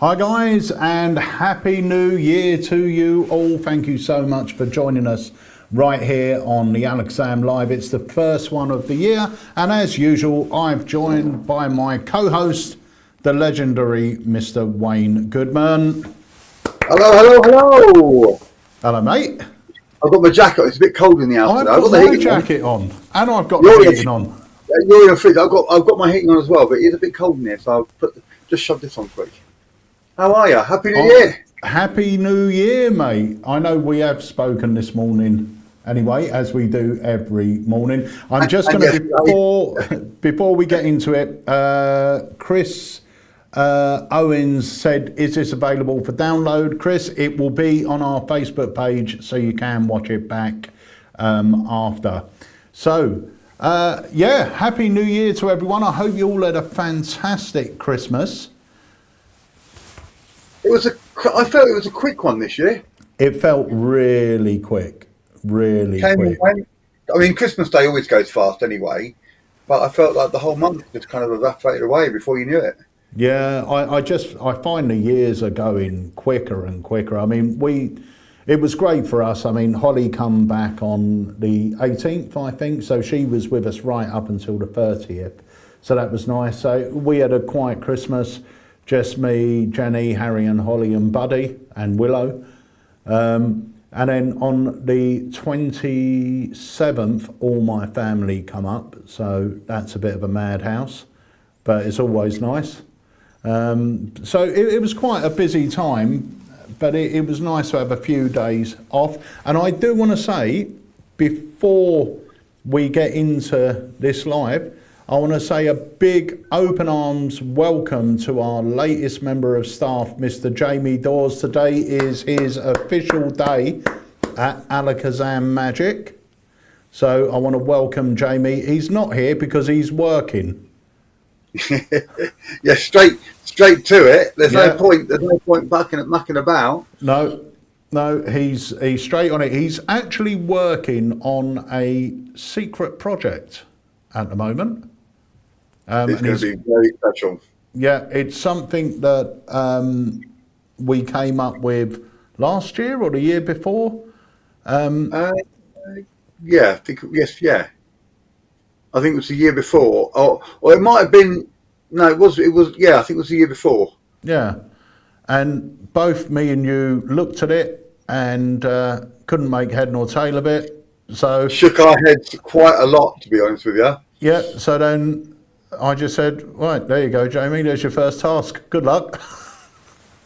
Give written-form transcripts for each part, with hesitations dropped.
Hi guys, and Happy New Year to you all. Thank you so much for joining us right here on the Alakazam Live. It's the first one of the year, and as usual, I'm joined by my co-host, the legendary Mr. Wayne Goodman. Hello. Hello, mate. I've got my jacket on. It's a bit cold in the house. I've got my jacket on, and I've got the heating on. You're in the fridge. I've got my heating on as well, but it's a bit cold in here, so I'll just shove this on quick. How are you? Happy New Year. Happy New Year, mate. I know we have spoken this morning anyway, as we do every morning. I'm just going to, before we get into it, Chris Owens said, is this available for download? Chris, it will be on our Facebook page, so you can watch it back after. So, yeah, Happy New Year to everyone. I hope you all had a fantastic Christmas. I felt it was a quick one this year. It felt really quick, really quick. I mean, Christmas Day always goes fast anyway, but I felt like the whole month just kind of evaporated away before you knew it. Yeah, I find the years are going quicker and quicker. I mean, it was great for us. I mean, Holly come back on the 18th, I think, so she was with us right up until the 30th. So that was nice. So we had a quiet Christmas. Just me, Jenny, Harry and Holly and Buddy and Willow. And then on the 27th, all my family come up. So that's a bit of a madhouse, but it's always nice. So it was quite a busy time, but it was nice to have a few days off. And I do want to say, before we get into this live, I want to say a big open arms welcome to our latest member of staff, Mr. Jamie Dawes. Today is his official day at Alakazam Magic. So I want to welcome Jamie. He's not here because he's working. Yeah, straight to it. There's no point mucking about. No, he's straight on it. He's actually working on a secret project at the moment. It's going to be very special. Yeah, it's something that we came up with last year or the year before. Yeah, I think yeah. I think it was the year before, or it might have been. No, it was. Yeah, I think it was the year before. Yeah, and both me and you looked at it and couldn't make head nor tail of it. So shook our heads quite a lot, to be honest with you. Yeah. So then I just said, right, there you go, Jamie. There's your first task. Good luck.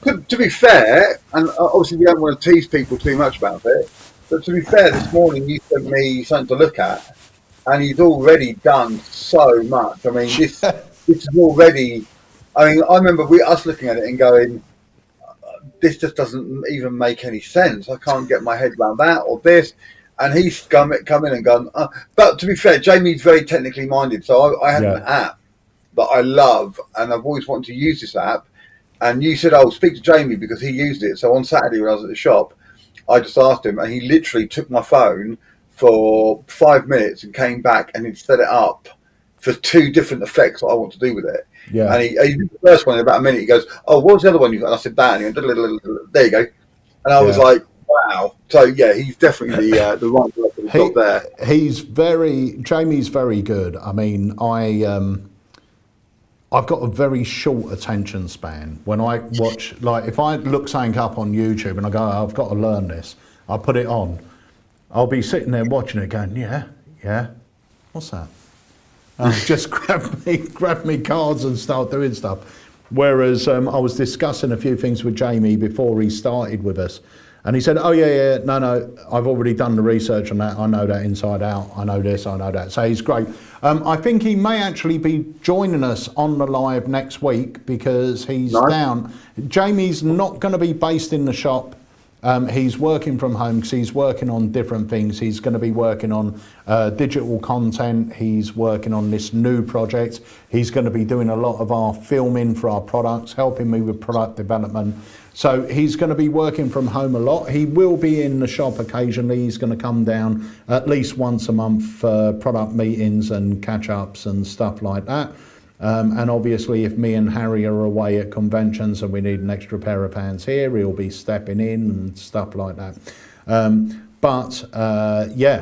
To be fair, and obviously we don't want to tease people too much about it, but to be fair, this morning you sent me something to look at, and he's already done so much. I mean, this is already. I mean, I remember us looking at it and going, "This just doesn't even make any sense. I can't get my head around that or this." And he's come in and gone. But to be fair, Jamie's very technically minded, so I had an app that I love, and I've always wanted to use this app. And you said, "Oh, speak to Jamie," because he used it. So on Saturday when I was at the shop, I just asked him, and he literally took my phone for 5 minutes and came back and he'd set it up for 2 different effects that I want to do with it. Yeah. And he did the first one in about a minute. He goes, "Oh, what was the other one you got?" And I said, "That." And he went, "There you go." And I was like, wow. So yeah, he's definitely the right person to got there. Jamie's very good. I mean, I've got a very short attention span. When I watch, like if I look something up on YouTube and I go, "Oh, I've got to learn this," I put it on. I'll be sitting there watching it going, yeah, what's that? And just grab me cards and start doing stuff. Whereas I was discussing a few things with Jamie before he started with us. And he said, "Oh yeah, no, I've already done the research on that. I know that inside out. I know this, I know that." So he's great. I think he may actually be joining us on the live next week because he's down. Jamie's not going to be based in the shop. He's working from home because he's working on different things. He's going to be working on digital content. He's working on this new project. He's going to be doing a lot of our filming for our products, helping me with product development. So he's going to be working from home a lot. He will be in the shop occasionally. He's going to come down at least once a month for product meetings and catch-ups and stuff like that. And obviously, if me and Harry are away at conventions and we need an extra pair of hands here, he'll be stepping in and stuff like that.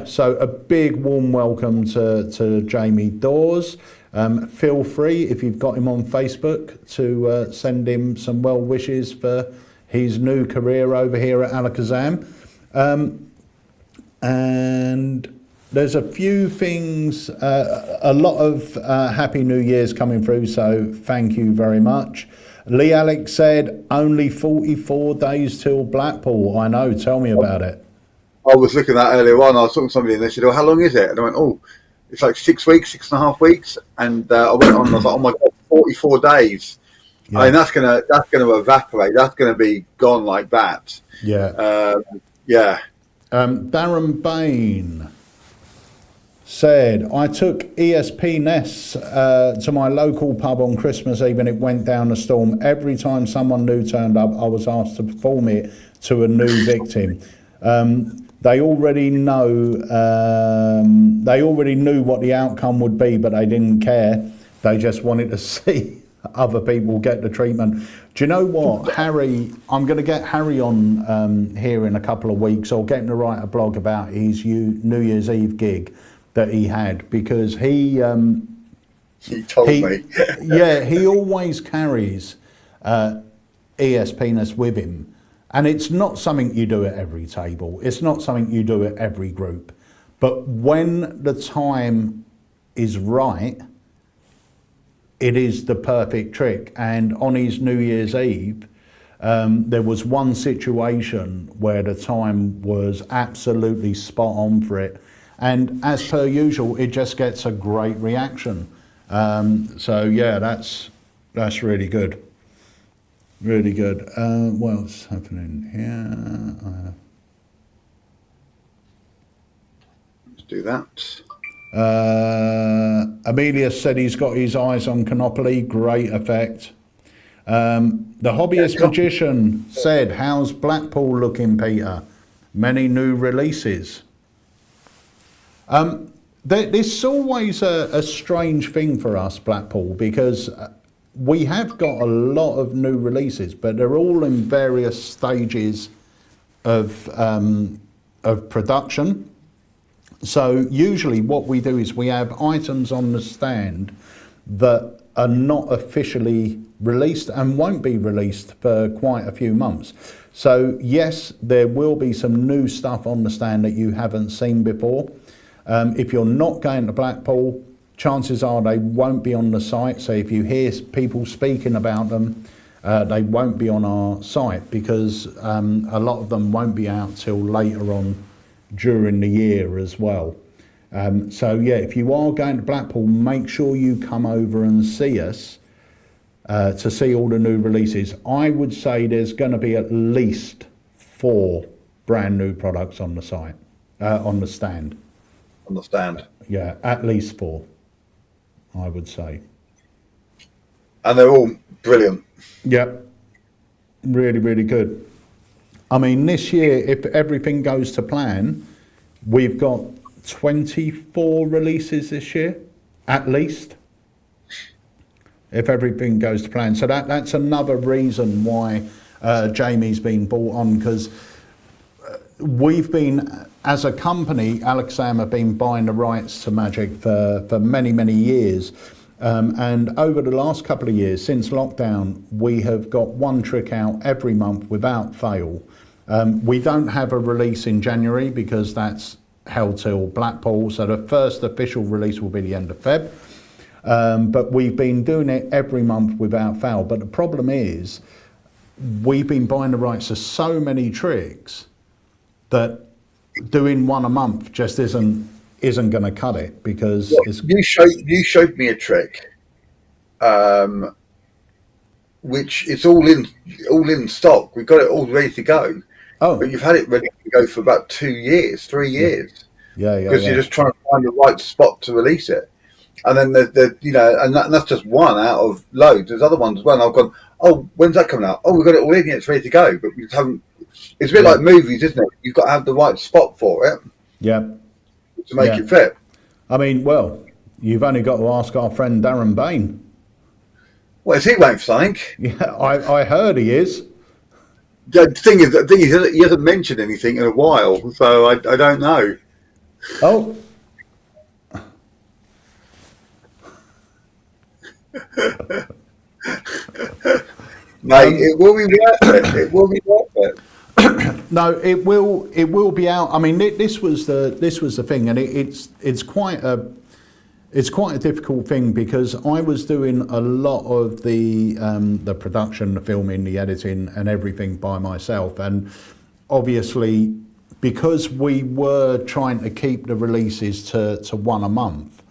So a big warm welcome to Jamie Dawes. Feel free, if you've got him on Facebook, to send him some well wishes for his new career over here at Alakazam. And there's a few things, a lot of Happy New Year's coming through, so thank you very much. Lee Alex said, only 44 days till Blackpool. I know, tell me about it. I was looking at that earlier on. I was talking to somebody and they said, "Oh, how long is it?" And I went, "Oh, it's like 6 weeks, 6.5 weeks." And I went on. And I was like, "Oh my god, 44 days!" Yeah. I mean, that's gonna evaporate. That's gonna be gone like that. Yeah. Yeah. Darren Bain said, I took ESP Ness to my local pub on Christmas Eve and it went down a storm. Every time someone new turned up, I was asked to perform it to a new victim. They already knew what the outcome would be, but they didn't care. They just wanted to see other people get the treatment. Do you know what, Harry? I'm going to get Harry on here in a couple of weeks. I'll get him to write a blog about his New Year's Eve gig that he had, because he told me. Yeah, he always carries ESPness with him. And it's not something you do at every table. It's not something you do at every group. But when the time is right, it is the perfect trick. And on his New Year's Eve, there was one situation where the time was absolutely spot on for it. And as per usual, it just gets a great reaction. So yeah, that's really good. Really good. What else happening here? Let's do that. Amelia said he's got his eyes on Canopoly. Great effect. The Hobbyist Magician said, how's Blackpool looking, Peter? Many new releases. This is always a strange thing for us, Blackpool, because we have got a lot of new releases, but they're all in various stages of production. So usually what we do is we have items on the stand that are not officially released and won't be released for quite a few months. So yes, there will be some new stuff on the stand that you haven't seen before. If you're not going to Blackpool, chances are they won't be on the site. So if you hear people speaking about them, they won't be on our site, because a lot of them won't be out till later on during the year as well. So yeah, if you are going to Blackpool, make sure you come over and see us to see all the new releases. I would say there's going to be at least 4 brand new products on the site, on the stand. On the stand. Yeah, at least 4, I would say. And they're all brilliant. Yep, really, really good. I mean, this year, if everything goes to plan, we've got 24 releases this year, at least, if everything goes to plan. So that's another reason why Jamie's been brought on, because we've been, as a company, Alakazam have been buying the rights to Magic for many, many years. And over the last couple of years, since lockdown, we have got one trick out every month without fail. We don't have a release in January because that's held till Blackpool. So the first official release will be the end of Feb. But we've been doing it every month without fail. But the problem is, we've been buying the rights to so many tricks that doing one a month just isn't going to cut it, because you showed me a trick, which is all in stock. We've got it all ready to go. Oh, but you've had it ready to go for about 2 years, 3 years. Yeah. Because you're just trying to find the right spot to release it, and then and that's just one out of loads. There's other ones as well. And I've gone, oh, when's that coming out? Oh, we've got it all in here. It's ready to go, but we haven't. It's a bit like movies, isn't it? You've got to have the right spot for it. Yeah. To make it fit. I mean, well, you've only got to ask our friend Darren Bain. Well, is he waiting for something? Yeah, I heard he is. The thing is, he hasn't mentioned anything in a while, so I don't know. Oh, Mate, it will be worth it. It will be worth it. no, it will. It will be out. I mean, this was the thing, and it's quite a difficult thing because I was doing a lot of the production, the filming, the editing, and everything by myself, and obviously because we were trying to keep the releases to one a month,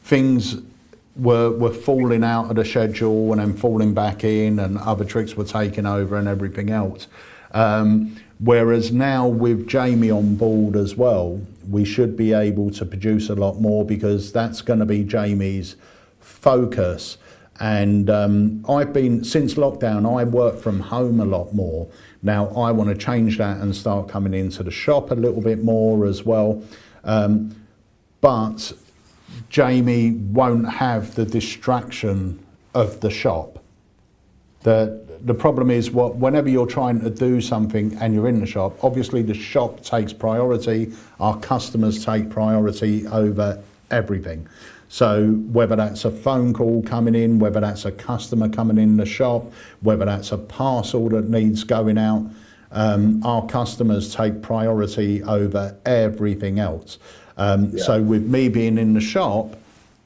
things were falling out of the schedule and then falling back in, and other tricks were taking over and everything else. Whereas now with Jamie on board as well, we should be able to produce a lot more because that's going to be Jamie's focus. And I've been, since lockdown, I work from home a lot more. Now I want to change that and start coming into the shop a little bit more as well. But Jamie won't have the distraction of the shop. The problem is whenever you're trying to do something and you're in the shop, obviously the shop takes priority, our customers take priority over everything. So whether that's a phone call coming in, whether that's a customer coming in the shop, whether that's a parcel that needs going out, our customers take priority over everything else. So with me being in the shop,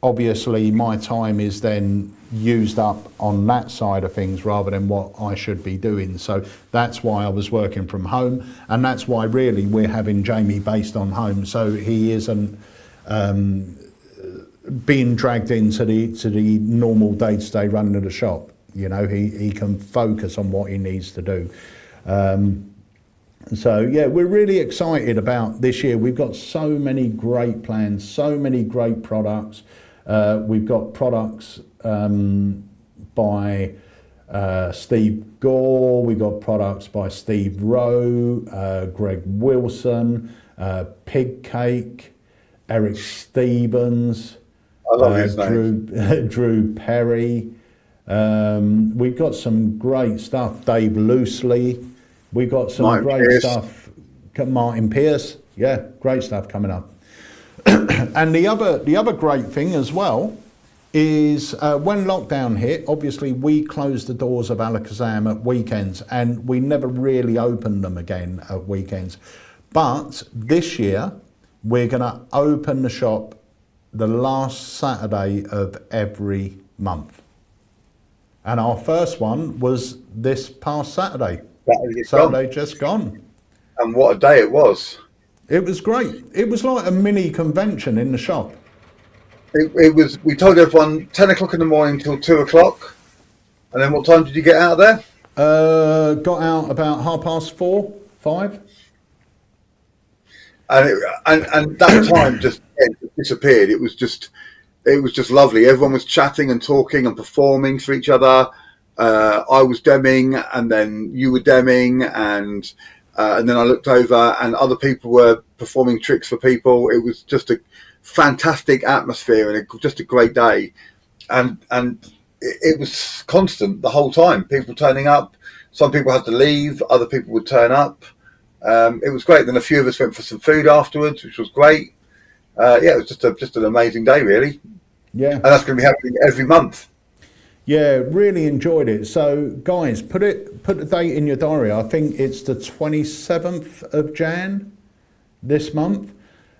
obviously my time is then used up on that side of things rather than what I should be doing. So that's why I was working from home, and that's why really we're having Jamie based on home, so he isn't being dragged into the normal day-to-day running of the shop. You know, he can focus on what he needs to do. So yeah, we're really excited about this year. We've got so many great plans, so many great products. We've got products by Steve Gore, we've got products by Steve Rowe, Greg Wilson, Pig Cake, Eric Stevens, I love his name. Drew Perry. We've got some great stuff. Dave Loosely. We've got some Martin great Pierce. stuff. Martin Pierce. Yeah, great stuff coming up. And the other great thing as well is when lockdown hit, obviously we closed the doors of Alakazam at weekends and we never really opened them again at weekends. But this year we're going to open the shop the last Saturday of every month. And our first one was this past Saturday. Saturday just gone. And what a day it was. It was great. It was like a mini convention in the shop. It was. We told everyone 10 o'clock in the morning till 2 o'clock. And then what time did you get out of there? Got out about 4:30, 5. And that time just disappeared. It was just lovely. Everyone was chatting and talking and performing for each other. I was demming, and then you were demming, and then I looked over, and other people were performing tricks for people. It was just a fantastic atmosphere and just a great day, and it was constant the whole time. People turning up. Some people had to leave. Other people would turn up. It was great. Then a few of us went for some food afterwards, which was great. Yeah, it was just an amazing day, really. Yeah, and that's going to be happening every month. Yeah, really enjoyed it. So, guys, put the date in your diary. I think it's the 27th of Jan this month.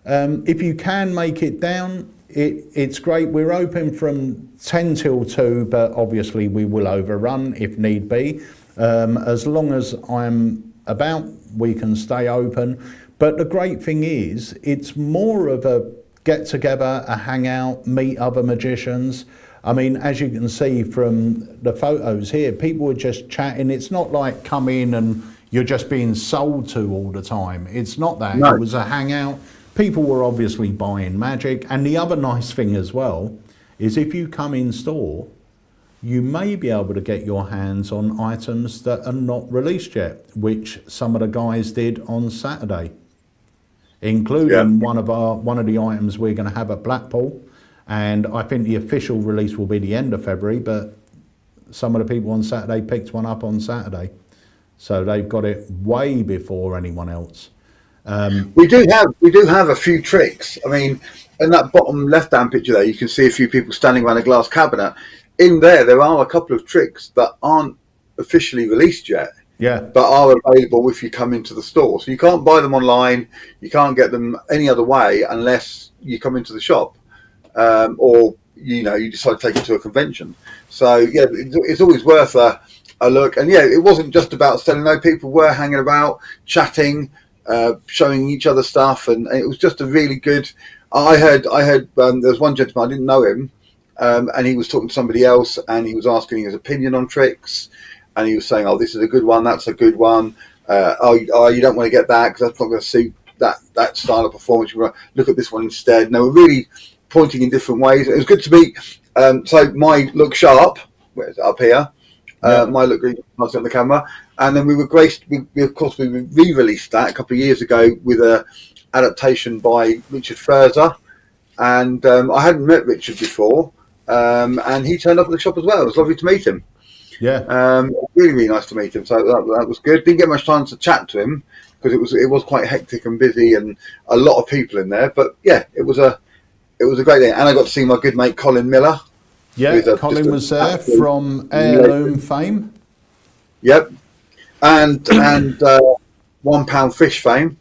If you can make it down, it's great. We're open from 10 till 2, but obviously we will overrun if need be. As long as I'm about, we can stay open. But the great thing is, it's more of a get together, a hangout, meet other magicians. I mean, as you can see from the photos here, people were just chatting. It's not like come in and you're just being sold to all the time. It's not that. No. It was a hangout. People were obviously buying magic. And the other nice thing as well is if you come in store, you may be able to get your hands on items that are not released yet, which some of the guys did on Saturday, including one of the items we're going to have at Blackpool. And I think the official release will be the end of February, but some of the people on Saturday picked one up on Saturday. So they've got it way before anyone else. We do have a few tricks. I mean, in that bottom left-hand picture there, you can see a few people standing around a glass cabinet. In there are a couple of tricks that aren't officially released yet, but are available if you come into the store. So you can't buy them online. You can't get them any other way unless you come into the shop, or you decide to take it to a convention. So yeah, it's always worth a look. And yeah, it wasn't just about selling. No, people were hanging about, chatting, showing each other stuff, and it was just a really good. I heard there was one gentleman, I didn't know him, and he was talking to somebody else, and he was asking his opinion on tricks, and he was saying, "Oh, this is a good one. That's a good one. You don't want to get that because that's not going to suit that style of performance. You want to look at this one instead." And they were really pointing in different ways. It was good to meet. So my look sharp, where's it up here? My look green on the camera, and then we were graced. We of course we re-released that a couple of years ago with a adaptation by Richard Furzer, and I hadn't met Richard before, and he turned up at the shop as well. It was lovely to meet him. Yeah, really nice to meet him. So that was good. Didn't get much time to chat to him because it was quite hectic and busy and a lot of people in there. But yeah, it was a great day, and I got to see my good mate Colin Miller. Yeah, Colin was there from Heirloom fame. Yep, and £1 fish fame.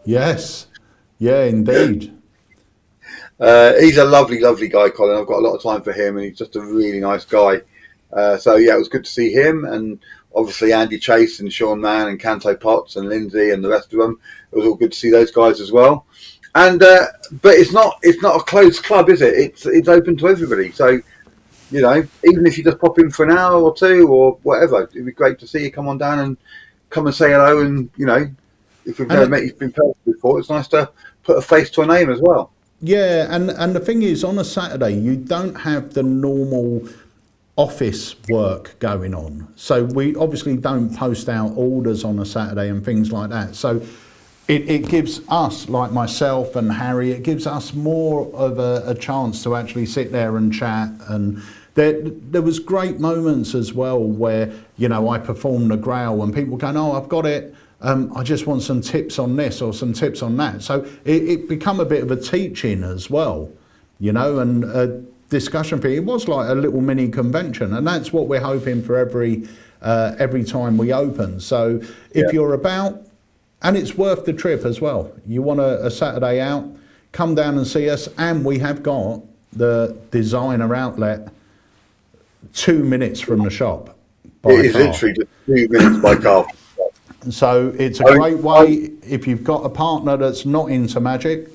Yes, yeah, indeed. He's a lovely guy, Colin. I've got a lot of time for him, and he's just a really nice guy. So yeah, it was good to see him, and obviously Andy Chase and Sean Mann and Canto Potts and Lindsay and the rest of them. It was all good to see those guys as well. And but it's not a closed club, is it? It's open to everybody. So even if you just pop in for an hour or two or whatever, it'd be great to see you. Come on down and come and say hello. And if we've never met you in person before, it's nice to put a face to a name as well. Yeah, and the thing is, on a Saturday you don't have the normal office work going on. So we obviously don't post out orders on a Saturday and things like that. So it gives us, like myself and Harry, it gives us more of a chance to actually sit there and chat. And there was great moments as well where, I performed a growl and people going, "Oh, I've got it. I just want some tips on this or some tips on that." So it become a bit of a teaching as well, and a discussion thing. It was like a little mini convention, and that's what we're hoping for every time we open. So if you're about, and it's worth the trip as well. You want a Saturday out, come down and see us, and we have got the designer outlet 2 minutes from the shop. It is literally just 2 minutes by car. So it's a great way if you've got a partner that's not into magic.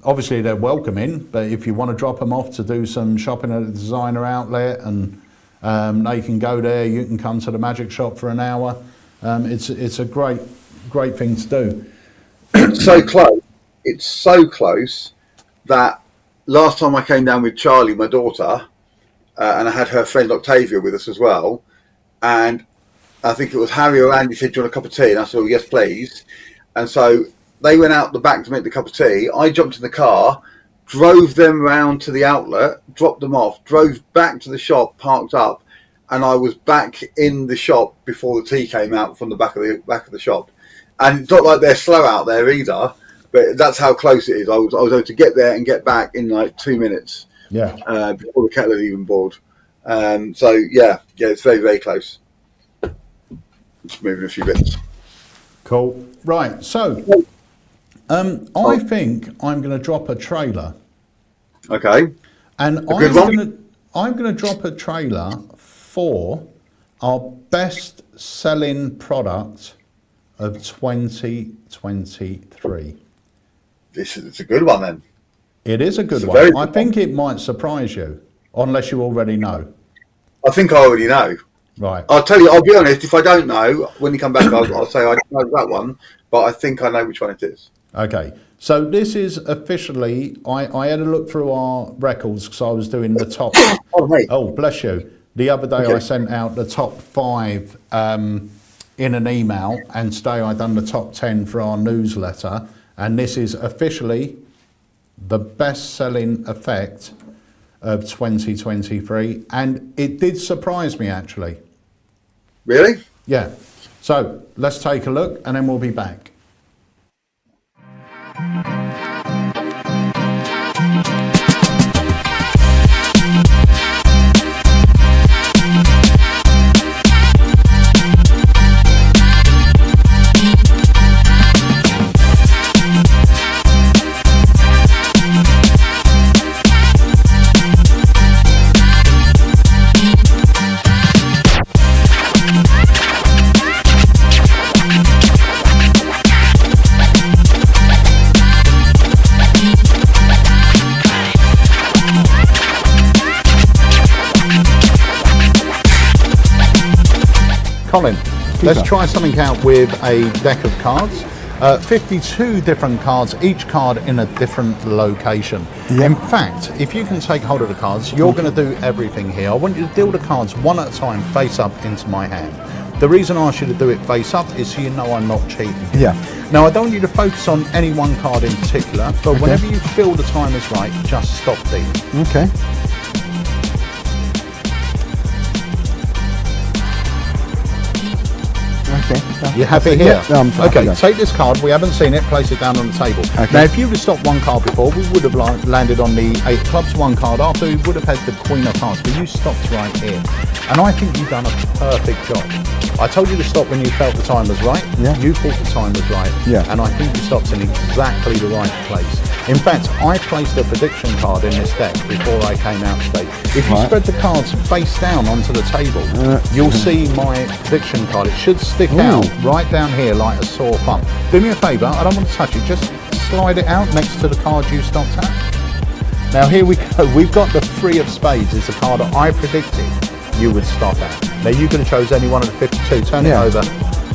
Obviously they're welcome in, but if you want to drop them off to do some shopping at a designer outlet, and they can go there, you can come to the magic shop for an hour. It's a great thing to do. It's so close that last time I came down with Charlie, my daughter, and I had her friend Octavia with us as well, and I think it was Harry or Andy said, "Do you want a cup of tea?" And I said, "Oh, yes, please." And so they went out the back to make the cup of tea. I jumped in the car, drove them round to the outlet, dropped them off, drove back to the shop, parked up, and I was back in the shop before the tea came out from the back of the shop. And it's not like they're slow out there either, but that's how close it is. I was able to get there and get back in like 2 minutes. Yeah. Before the kettle had even boiled. So yeah, it's very, very close. Just moving a few bits. Cool. Right. So I think I'm going to drop a trailer. Okay. And I'm going to drop a trailer for our best selling product of 2023. It's a good one then. It is a good one. I think it might surprise you, unless you already know. I think I already know. Right. I'll be honest, if I don't know, when you come back, I'll say I don't know that one, but I think I know which one it is. Okay. So this is officially, I had a look through our records because I was doing the top. Oh, bless you. The other day I sent out the top 5 in an email, and today I done the top 10 for our newsletter. And this is officially the best selling effect of 2023, and it did surprise me actually. Really? Yeah. So let's take a look, and then we'll be back. Colin, let's try something out with a deck of cards. 52 different cards, each card in a different location. Yep. In fact, if you can take hold of the cards, you're going to do everything here. I want you to deal the cards one at a time, face up into my hand. The reason I ask you to do it face up is so you know I'm not cheating. Yeah. Now, I don't want you to focus on any one card in particular, but whenever you feel the time is right, just stop dealing. Okay. Okay. You happy here? Yeah, I'm happy okay, there. take this card. We haven't seen it. Place it down on the table. Okay. Now, if you'd have stopped one card before, we would have landed on the 8 of clubs. One card after, we would have had the Queen of Hearts. But you stopped right here. And I think you've done a perfect job. I told you to stop when you felt the time was right. Yeah. You thought the time was right. Yeah. And I think you stopped in exactly the right place. In fact, I placed a prediction card in this deck before I came out today. If you Right. spread the cards face down onto the table, you'll see my prediction card. It should stick out right down here like a sore thumb. Do me a favour, I don't want to touch it, just slide it out next to the card you stopped at. Now here we go, we've got the 3 of spades. It's a card that I predicted you would stop at. Now you could have chose any one of the 52, turn it over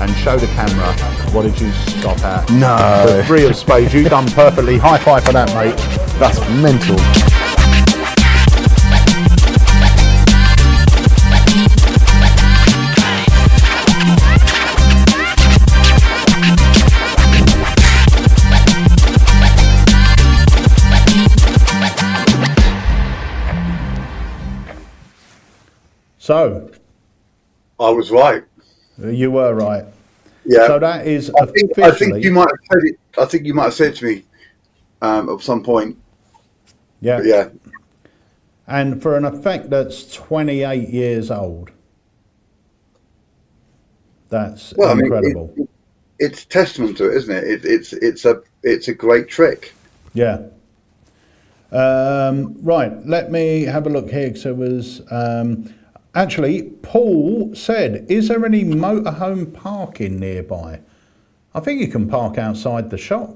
and show the camera. What did you stop at? No. The 3 of spades, you've done perfectly. High five for that, mate. That's mental. So, I was right. you were right. Yeah. So that is I think officially... you might have said it. I think you might have said to me at some point. Yeah. But yeah. And for an effect that's 28 years old, that's incredible. I mean, it's testament to it, isn't it? It's a great trick. Yeah. Right. Let me have a look here. So it was actually Paul said, "Is there any motorhome parking nearby?" I think you can park outside the shop.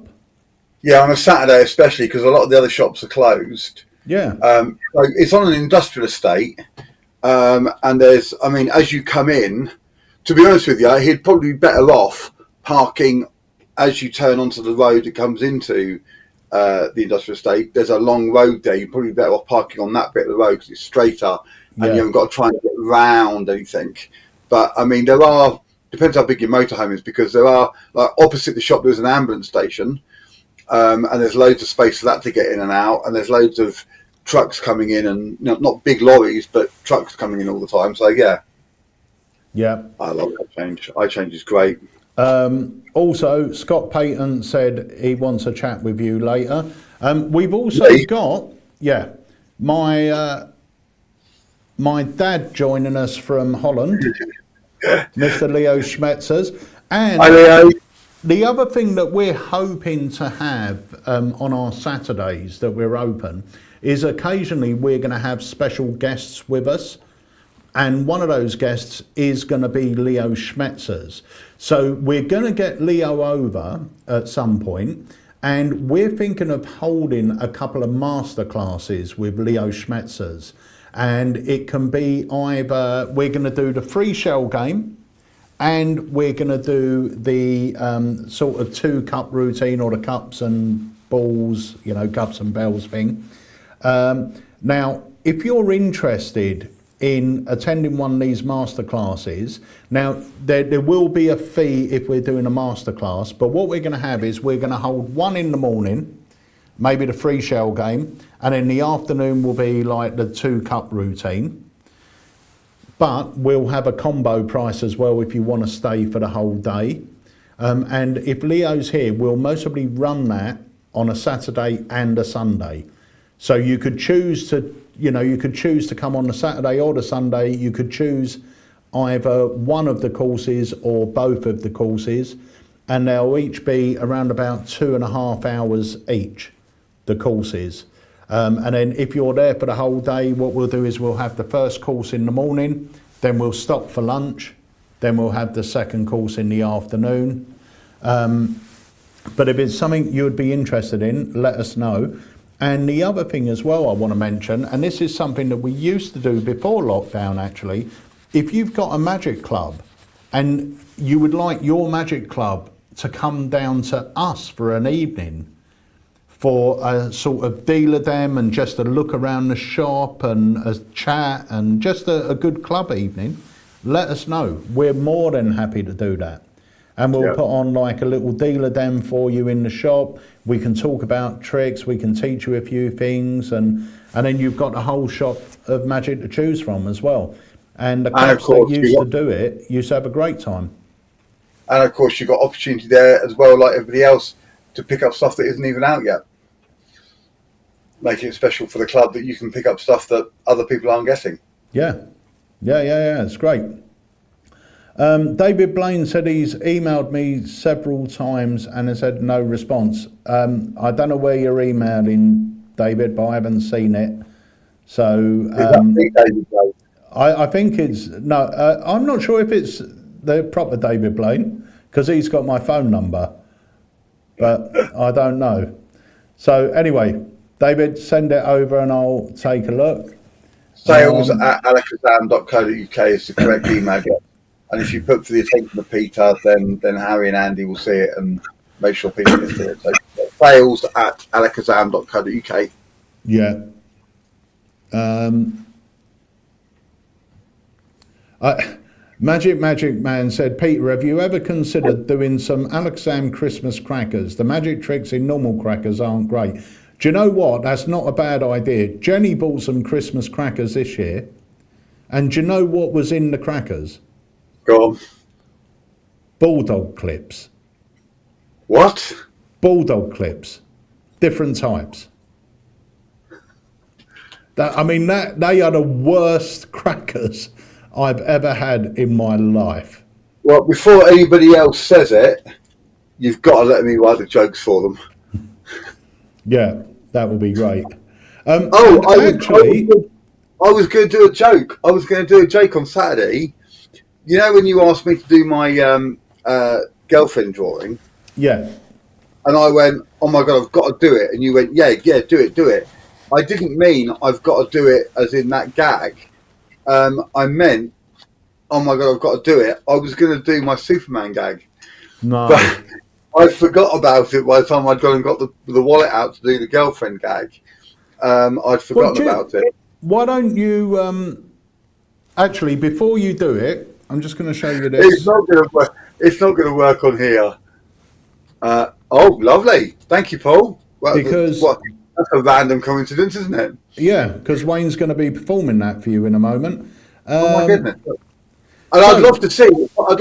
Yeah, on a Saturday especially, because a lot of the other shops are closed. Yeah. So it's on an industrial estate, and there's, I mean, as you come in, to be honest with you, he'd probably be better off parking as you turn onto the road that comes into the industrial estate. There's a long road there. You're probably better off parking on that bit of the road because it's straighter, and you haven't got to try and get round anything. But I mean, there are, depends how big your motorhome is, because there are, like opposite the shop, there's an ambulance station. And there's loads of space for that to get in and out, and there's loads of trucks coming in, and not big lorries, but trucks coming in all the time. So yeah, I love that change. iChange is great. Also, Scott Payton said he wants a chat with you later. We've also got my dad joining us from Holland, Mr. Leo Schmetzers, and Hi, Leo. the other thing that we're hoping to have on our Saturdays that we're open is occasionally we're going to have special guests with us. And one of those guests is going to be Leo Schmetzers. So we're going to get Leo over at some point, and we're thinking of holding a couple of master classes with Leo Schmetzers. And it can be either we're going to do the free shell game, and we're going to do the sort of 2-cup routine, or the cups and balls, cups and bells thing. Now, if you're interested in attending one of these masterclasses, now there will be a fee if we're doing a masterclass, but what we're going to have is we're going to hold one in the morning, maybe the 3 shell game, and in the afternoon will be like the 2 cup routine. But we'll have a combo price as well if you want to stay for the whole day. And if Leo's here, we'll most probably run that on a Saturday and a Sunday. So you could choose to, you could choose to come on the Saturday or the Sunday. You could choose either one of the courses or both of the courses, and they'll each be around about 2.5 hours each, the courses. And then if you're there for the whole day, what we'll do is we'll have the first course in the morning, then we'll stop for lunch, then we'll have the second course in the afternoon. But if it's something you would be interested in, let us know. And the other thing as well I want to mention, and this is something that we used to do before lockdown actually, if you've got a magic club and you would like your magic club to come down to us for an evening for a sort of dealer dem and just a look around the shop and a chat and just a good club evening, let us know. We're more than happy to do that. And we'll put on like a little dealer dem for you in the shop. We can talk about tricks, we can teach you a few things, and then you've got a whole shop of magic to choose from as well. And the clubs that used to do it used to have a great time. And of course, you've got opportunity there as well, like everybody else, to pick up stuff that isn't even out yet. Making it special for the club that you can pick up stuff that other people aren't getting. Yeah. It's great. David Blaine said he's emailed me several times and has had no response. I don't know where you're emailing, David, but I haven't seen it. So I think it's I'm not sure if it's the proper David Blaine because he's got my phone number, but I don't know. So anyway, David, send it over and I'll take a look. Sales at alakazam.co.uk is the correct email address. And if you put for the attention of Peter, then Harry and Andy will see it and make sure Peter can see it. So sales at alakazam.co.uk. Yeah. Magic Man said, Peter, have you ever considered doing some Alakazam Christmas crackers? The magic tricks in normal crackers aren't great. Do you know what? That's not a bad idea. Jenny bought some Christmas crackers this year. And do you know what was in the crackers? Go on. Bulldog clips. What? Bulldog clips. Different types. They are the worst crackers I've ever had in my life. Well, before anybody else says it, you've got to let me write the jokes for them. Yeah, that would be great. I was going to do a joke. I was going to do a joke on Saturday. You know when you asked me to do my girlfriend drawing? Yeah. And I went, oh my God, I've got to do it. And you went, yeah, do it. I didn't mean I've got to do it as in that gag. I meant, oh my God, I've got to do it. I was going to do my Superman gag. No. But I forgot about it by the time I'd gone and got the wallet out to do the girlfriend gag. I'd forgotten about it. Why don't you, actually, before you do it, I'm just going to show you this. It's not going to work. It's not going to work on here. Oh, lovely. Thank you, Paul. Well, because that's a random coincidence, isn't it? Yeah, because Wayne's going to be performing that for you in a moment. Oh my goodness! And I'd love to see. I'd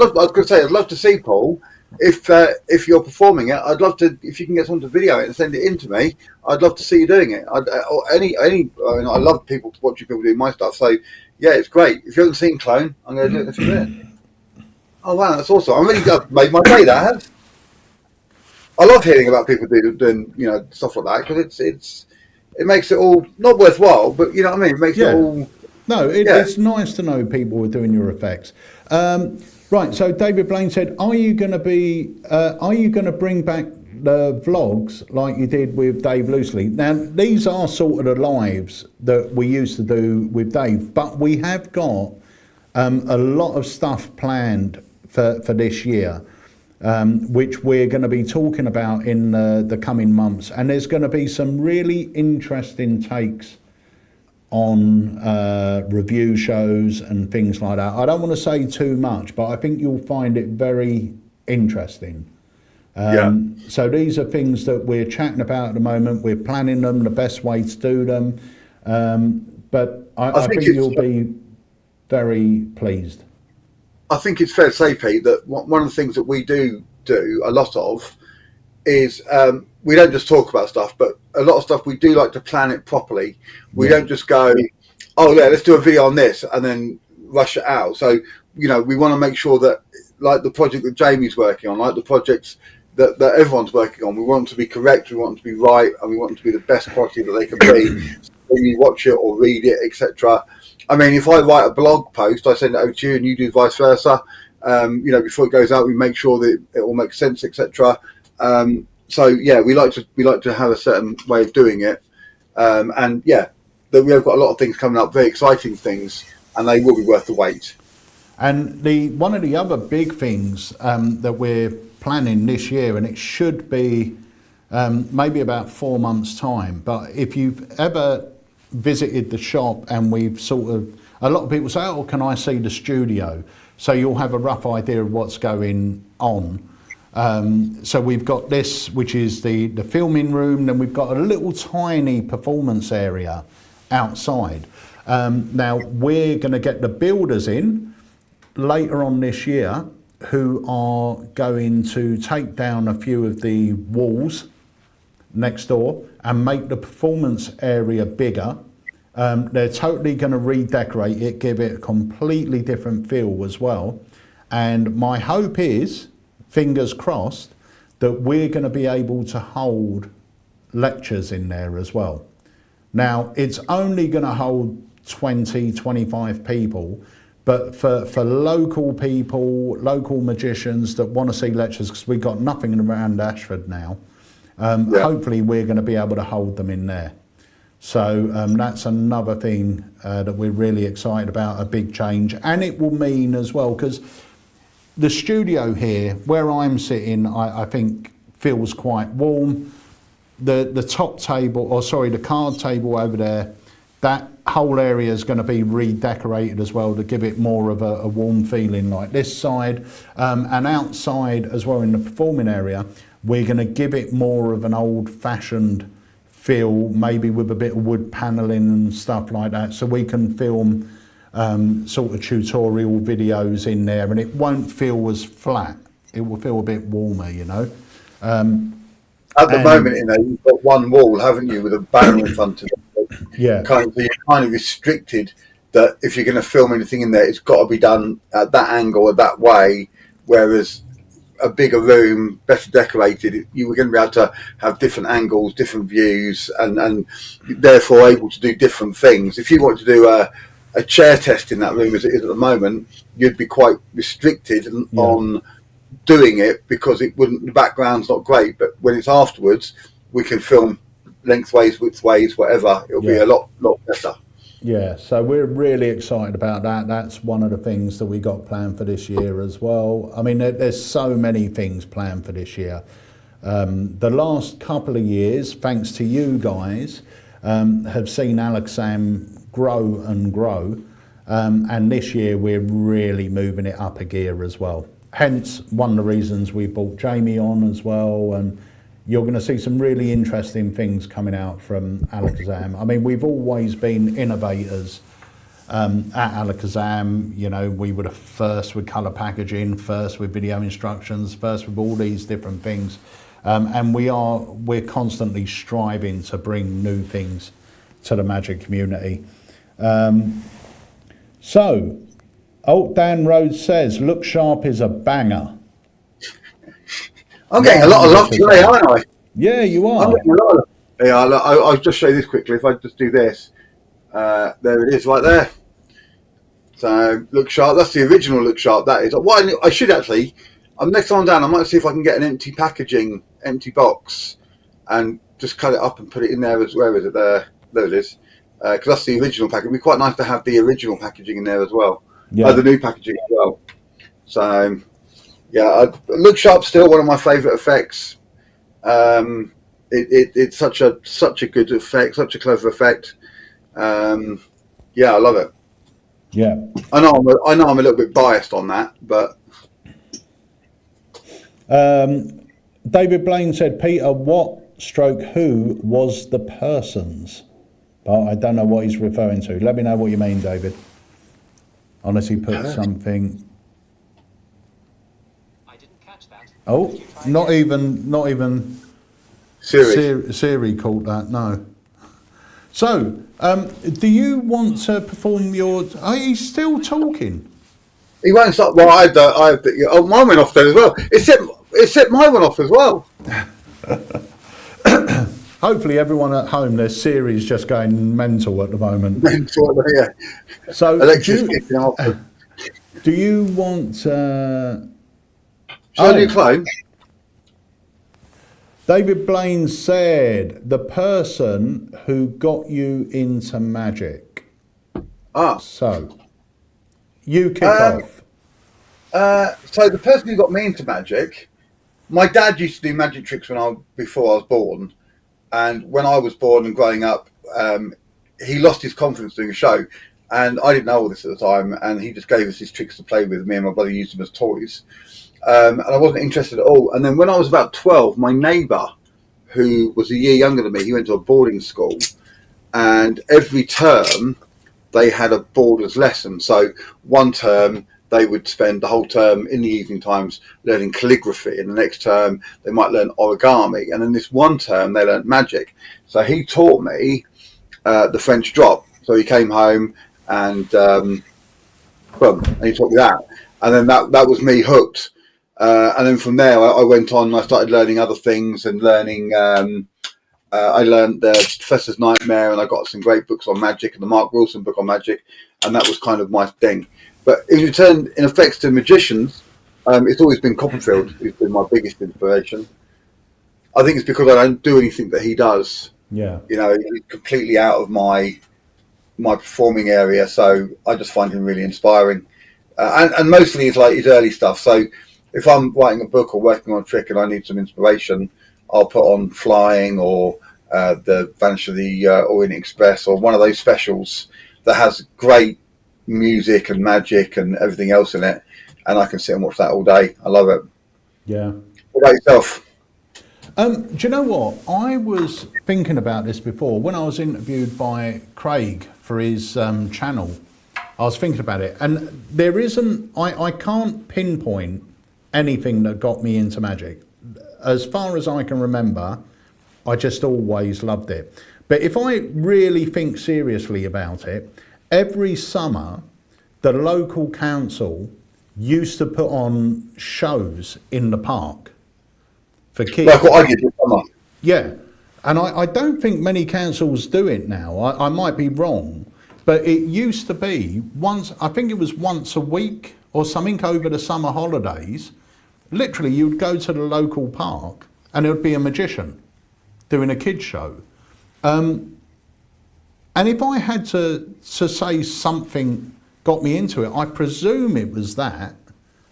love to see Paul. If you're performing it, I'd love to. If you can get someone to video it and send it in to me, I'd love to see you doing it. I love watching people do my stuff. So yeah, it's great. If you haven't seen Clone, I'm going to do it in a few minutes. Oh wow, that's awesome! I've made my day. That has. I love hearing about people doing stuff like that because it makes it all not worthwhile, but you know what I mean. It makes it all. No, it's nice to know people are doing your effects. Right. So David Blaine said, "Are you going to bring back the vlogs like you did with Dave Loosely?" Now these are sort of the lives that we used to do with Dave, but we have got a lot of stuff planned for this year. Which we're going to be talking about in the coming months. And there's going to be some really interesting takes on review shows and things like that. I don't want to say too much, but I think you'll find it very interesting. Yeah. So these are things that we're chatting about at the moment. We're planning them, the best way to do them. But I I think think it's you'll be very pleased. I think it's fair to say, Pete, that one of the things that we do a lot of is we don't just talk about stuff, but a lot of stuff we do like to plan it properly. We Yeah. don't just go, oh yeah, let's do a video on this and then rush it out. So we want to make sure that, like the project that Jamie's working on, like the projects that everyone's working on, we want them to be correct, we want them to be right, and we want them to be the best quality that they can be. So when you watch it or read it, etc. I mean, if I write a blog post, I send it over to you, and you do vice versa. Before it goes out, we make sure that it all makes sense, etc. So yeah, we like to have a certain way of doing it, and yeah, that we have got a lot of things coming up, very exciting things, and they will be worth the wait. And one of the other big things that we're planning this year, and it should be maybe about 4 months' time, but if you've ever visited the shop and we've a lot of people say, oh, can I see the studio? So you'll have a rough idea of what's going on. So we've got this, which is the filming room, then we've got a little tiny performance area outside. Now we're going to get the builders in later on this year who are going to take down a few of the walls next door and make the performance area bigger. They're totally going to redecorate it, give it a completely different feel as well. And my hope is, fingers crossed, that we're going to be able to hold lectures in there as well. Now, it's only going to hold 20, 25 people, but for local people, local magicians that want to see lectures, because we've got nothing around Ashford now, hopefully we're going to be able to hold them in there. So that's another thing that we're really excited about, a big change. And it will mean as well, because the studio here, where I'm sitting, I think feels quite warm. The top table, the card table over there, that whole area is going to be redecorated as well to give it more of a warm feeling like this side. And outside as well in the performing area, we're going to give it more of an old-fashioned feel, maybe with a bit of wood paneling and stuff like that, so we can film sort of tutorial videos in there, and it won't feel as flat. It will feel a bit warmer, At the moment, you've got one wall, haven't you, with a banner in front of it. Yeah. You're kind of restricted that if you're going to film anything in there, it's got to be done at that angle or that way. Whereas a bigger room, better decorated, you were going to be able to have different angles, different views, and therefore able to do different things. If you want to do a chair test in that room as it is at the moment, you'd be quite restricted on doing it because the background's not great. But when it's afterwards, we can film lengthways, widthways, whatever. It'll be a lot better. Yeah, so we're really excited about that. That's one of the things that we got planned for this year as well. I mean, there's so many things planned for this year. The last couple of years, thanks to you guys, have seen Alakazam grow and grow. And this year we're really moving it up a gear as well. Hence, one of the reasons we brought Jamie on as well. And you're going to see some really interesting things coming out from Alakazam. I mean, we've always been innovators at Alakazam. We were the first with colour packaging, first with video instructions, first with all these different things. And we're constantly striving to bring new things to the magic community. So, Old Dan Rhodes says, "Look Sharp is a banger." I'm getting a lot of love today, aren't I? Yeah, you are. I'll just show you this quickly. If I just do this, there it is right there. So, Look Sharp, that's the original Look Sharp, that is. What I should actually, next time I'm down, I might see if I can get an empty box, and just cut it up and put it in there. Where is it? There it is. Because that's the original packaging. It'd be quite nice to have the original packaging in there as well. Yeah. The new packaging as well. So, yeah, Look Sharp's still one of my favourite effects. It's such a good effect, such a clever effect. Yeah, I love it. Yeah, I know I'm a little bit biased on that, but David Blaine said, Peter, what stroke who was the persons? But I don't know what he's referring to. Let me know what you mean, David. Unless he put something. I didn't catch that. Oh, not even Siri caught that, no. So, do you want to perform your... Are you still talking? He won't stop. Well, mine went off there as well. Except mine went off as well. Hopefully everyone at home, their Siri's just going mental at the moment. Mental, yeah. So, do you want... Shall I do clone? David Blaine said, the person who got you into magic. So, you kick off. So the person who got me into magic, my dad used to do magic tricks before I was born. And when I was born and growing up, he lost his confidence doing a show. And I didn't know all this at the time. And he just gave us his tricks to play with. Me and my brother used them as toys. And I wasn't interested at all. And then when I was about 12, my neighbour, who was a year younger than me, he went to a boarding school. And every term, they had a boarder's lesson. So one term, they would spend the whole term in the evening times learning calligraphy. And the next term, they might learn origami. And then this one term, they learned magic. So he taught me the French drop. So he came home and he taught me that. And then that was me hooked. And then from there, I went on. I started learning other things and learning. I learned the Professor's Nightmare, and I got some great books on magic, and the Mark Wilson book on magic, and that was kind of my thing. But if you turn in effects to magicians, it's always been Copperfield who's been my biggest inspiration. I think it's because I don't do anything that he does. Yeah, you know, he's completely out of my performing area, so I just find him really inspiring. And mostly it's like his early stuff. So if I'm writing a book or working on a trick and I need some inspiration, I'll put on Flying or the Vanish of the Orient Express or one of those specials that has great music and magic and everything else in it, and I can sit and watch that all day. I love it. Yeah. What about yourself? Do you know what? I was thinking about this before. When I was interviewed by Craig for his channel, I was thinking about it. And there isn't, I can't pinpoint anything that got me into magic. As far as I can remember, I just always loved it. But if I really think seriously about it, every summer, the local council used to put on shows in the park for kids. Like what I did this summer. Yeah, and I don't think many councils do it now. I might be wrong, but it used to be once, I think it was once a week or something over the summer holidays. Literally, you'd go to the local park and it would be a magician doing a kids show. And if I had to say something got me into it, I presume it was that.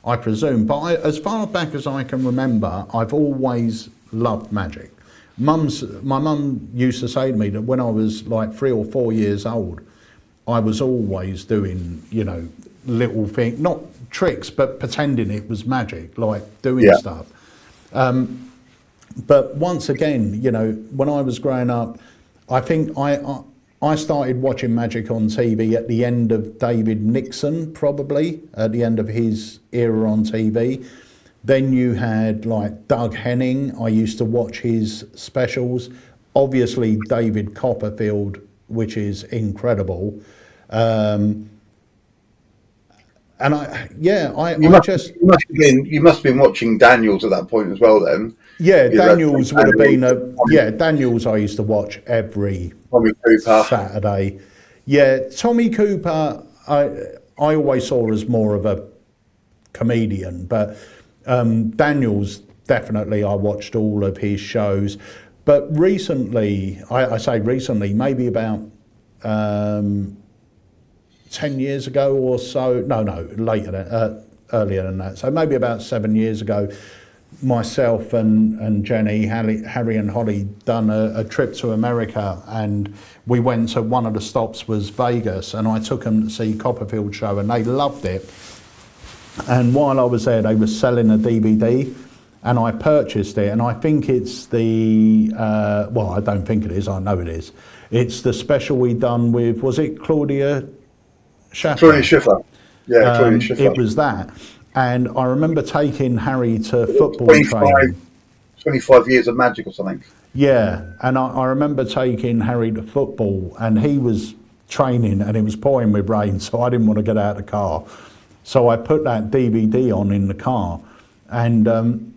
I presume, but as far back as I can remember, I've always loved magic. My mum used to say to me that when I was like 3 or 4 years old, I was always doing, you know, little things, not tricks, but pretending it was magic, like doing stuff. But once again, you know, when I was growing up, I think I started watching magic on TV at the end of David Nixon, probably, at the end of his era on TV. Then you had like Doug Henning. I used to watch his specials. Obviously David Copperfield, which is incredible. And you must have been watching Daniels at that point as well then. Yeah, Daniels would have been Daniels I used to watch every Tommy Cooper Saturday. Yeah, Tommy Cooper I always saw as more of a comedian, but Daniels, definitely I watched all of his shows. But recently, I say recently, maybe about 10 years ago or so, earlier than that, so maybe about 7 years ago, myself and Jenny, Harry and Holly done a trip to America, and we went to, one of the stops was Vegas, and I took them to see Copperfield show, and they loved it. And while I was there, they were selling a DVD, and I purchased it, and I think it's the well, I don't think it is. I know it is. It's the special we done with, was it Claudia Schiffer? Claudia Schiffer. Yeah, Claudia Schiffer. It was that, and I remember taking Harry to football 25, training. 25 years of magic or something. Yeah, and I remember taking Harry to football, and he was training, and it was pouring with rain, so I didn't want to get out of the car. So I put that DVD on in the car, and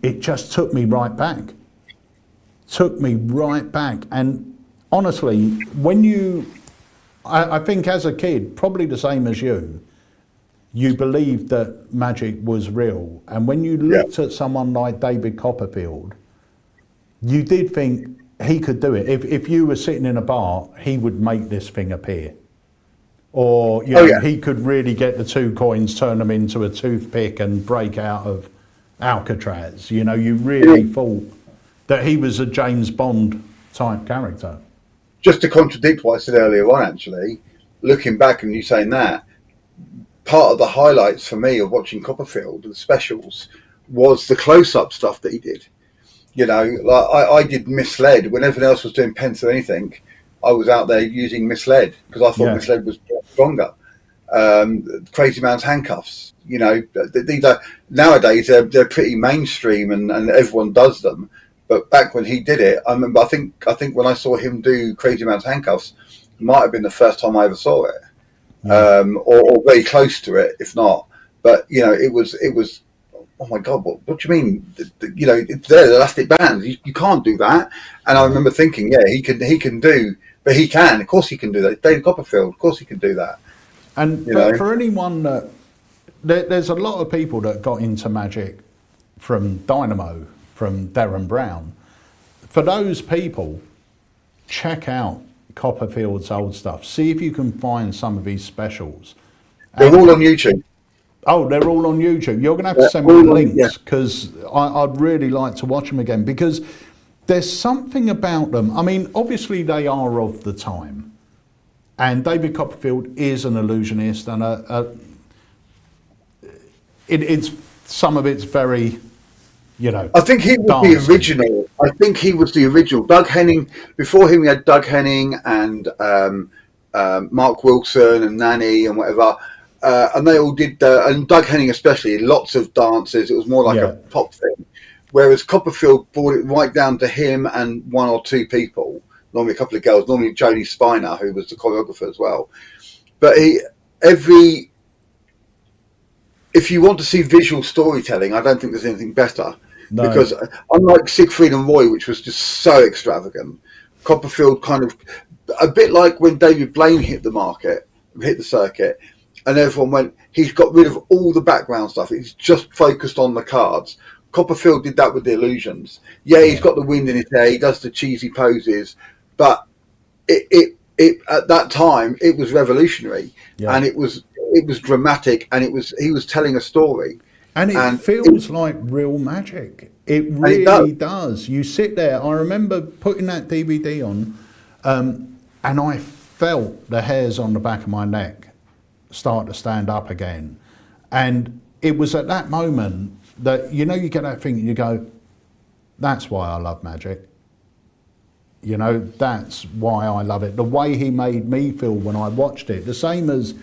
it just took me right back. Took me right back. And honestly, I think as a kid, probably the same as you believed that magic was real. And when you looked at someone like David Copperfield, you did think he could do it. If you were sitting in a bar, he would make this thing appear. Or he could really get the 2 coins, turn them into a toothpick and break out of Alcatraz. You really thought that he was a James Bond type character. Just to contradict what I said earlier on, actually, looking back and you saying that, part of the highlights for me of watching Copperfield, the specials, was the close-up stuff that he did. Like I did Misled when everyone else was doing Pencil anything. I was out there using Misled because I thought Misled was stronger. Crazy Man's Handcuffs. These are nowadays they're pretty mainstream and everyone does them. But back when he did it, I remember. I think when I saw him do Crazy Man's Handcuffs, it might have been the first time I ever saw it, or very close to it, if not. But it was. Oh my God! What do you mean? It's there, the elastic bands. You can't do that. And I remember thinking, he can do, but he can. Of course, he can do that. David Copperfield, of course, he can do that. And for anyone that there's a lot of people that got into magic from Dynamo, from Darren Brown. For those people, check out Copperfield's old stuff. See if you can find some of his specials. They're all on YouTube. Oh, they're all on YouTube. You're going to have to send me the links because I'd really like to watch them again because there's something about them. I mean, obviously they are of the time. And David Copperfield is an illusionist and it's some of it's very, I think he was the original. I think he was the original. Doug Henning, before him we had Doug Henning and Mark Wilson and Nanny and whatever. And they all did, and Doug Henning especially, lots of dances. It was more like a pop thing. Whereas Copperfield brought it right down to him and 1 or 2 people, normally a couple of girls, normally Jodie Spiner, who was the choreographer as well. But if you want to see visual storytelling, I don't think there's anything better. No. Because unlike Siegfried and Roy, which was just so extravagant, Copperfield kind of, a bit like when David Blaine hit the circuit, and everyone went, he's got rid of all the background stuff. He's just focused on the cards. Copperfield did that with the illusions. He's got the wind in his hair. He does the cheesy poses. But it at that time, it was revolutionary. And it was dramatic. And he was telling a story. And it feels like real magic. It really does. You sit there. I remember putting that DVD on and I felt the hairs on the back of my neck start to stand up again. And it was at that moment that, you get that thing and you go, that's why I love magic. That's why I love it. The way he made me feel when I watched it. The same as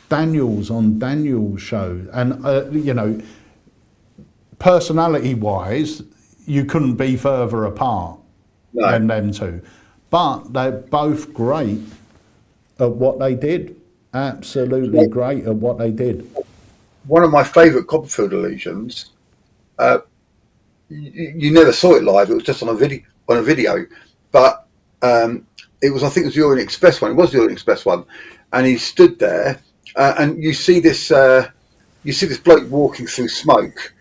Daniels on Daniel's show. And, personality-wise, you couldn't be further apart than them two. But they're both great at what they did. Absolutely great at what they did. One of my favourite Copperfield illusions, you never saw it live, it was just on a video. But it was, I think it was the Orient Express one. It was the Orient Express one. And he stood there and you see this bloke walking through smoke.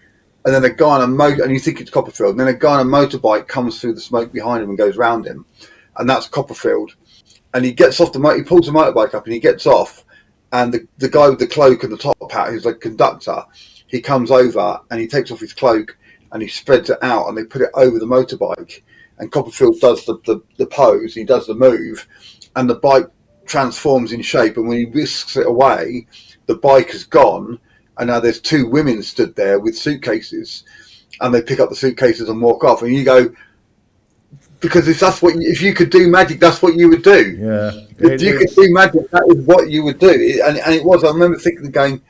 And then a guy on a motor, and you think it's Copperfield. And then a guy on a motorbike comes through the smoke behind him and goes round him. And that's Copperfield. And he gets off he pulls the motorbike up and he gets off. And the guy with the cloak and the top hat, who's like conductor, he comes over and he takes off his cloak and he spreads it out and they put it over the motorbike. And Copperfield does the pose, he does the move, and the bike transforms in shape. And when he whisks it away, the bike is gone. And now there's 2 women stood there with suitcases. and they pick up the suitcases and walk off, and you go, because if you could do magic, that's what you would do. Yeah, If you could do magic, that is what you would do. And it was. I remember thinking, going,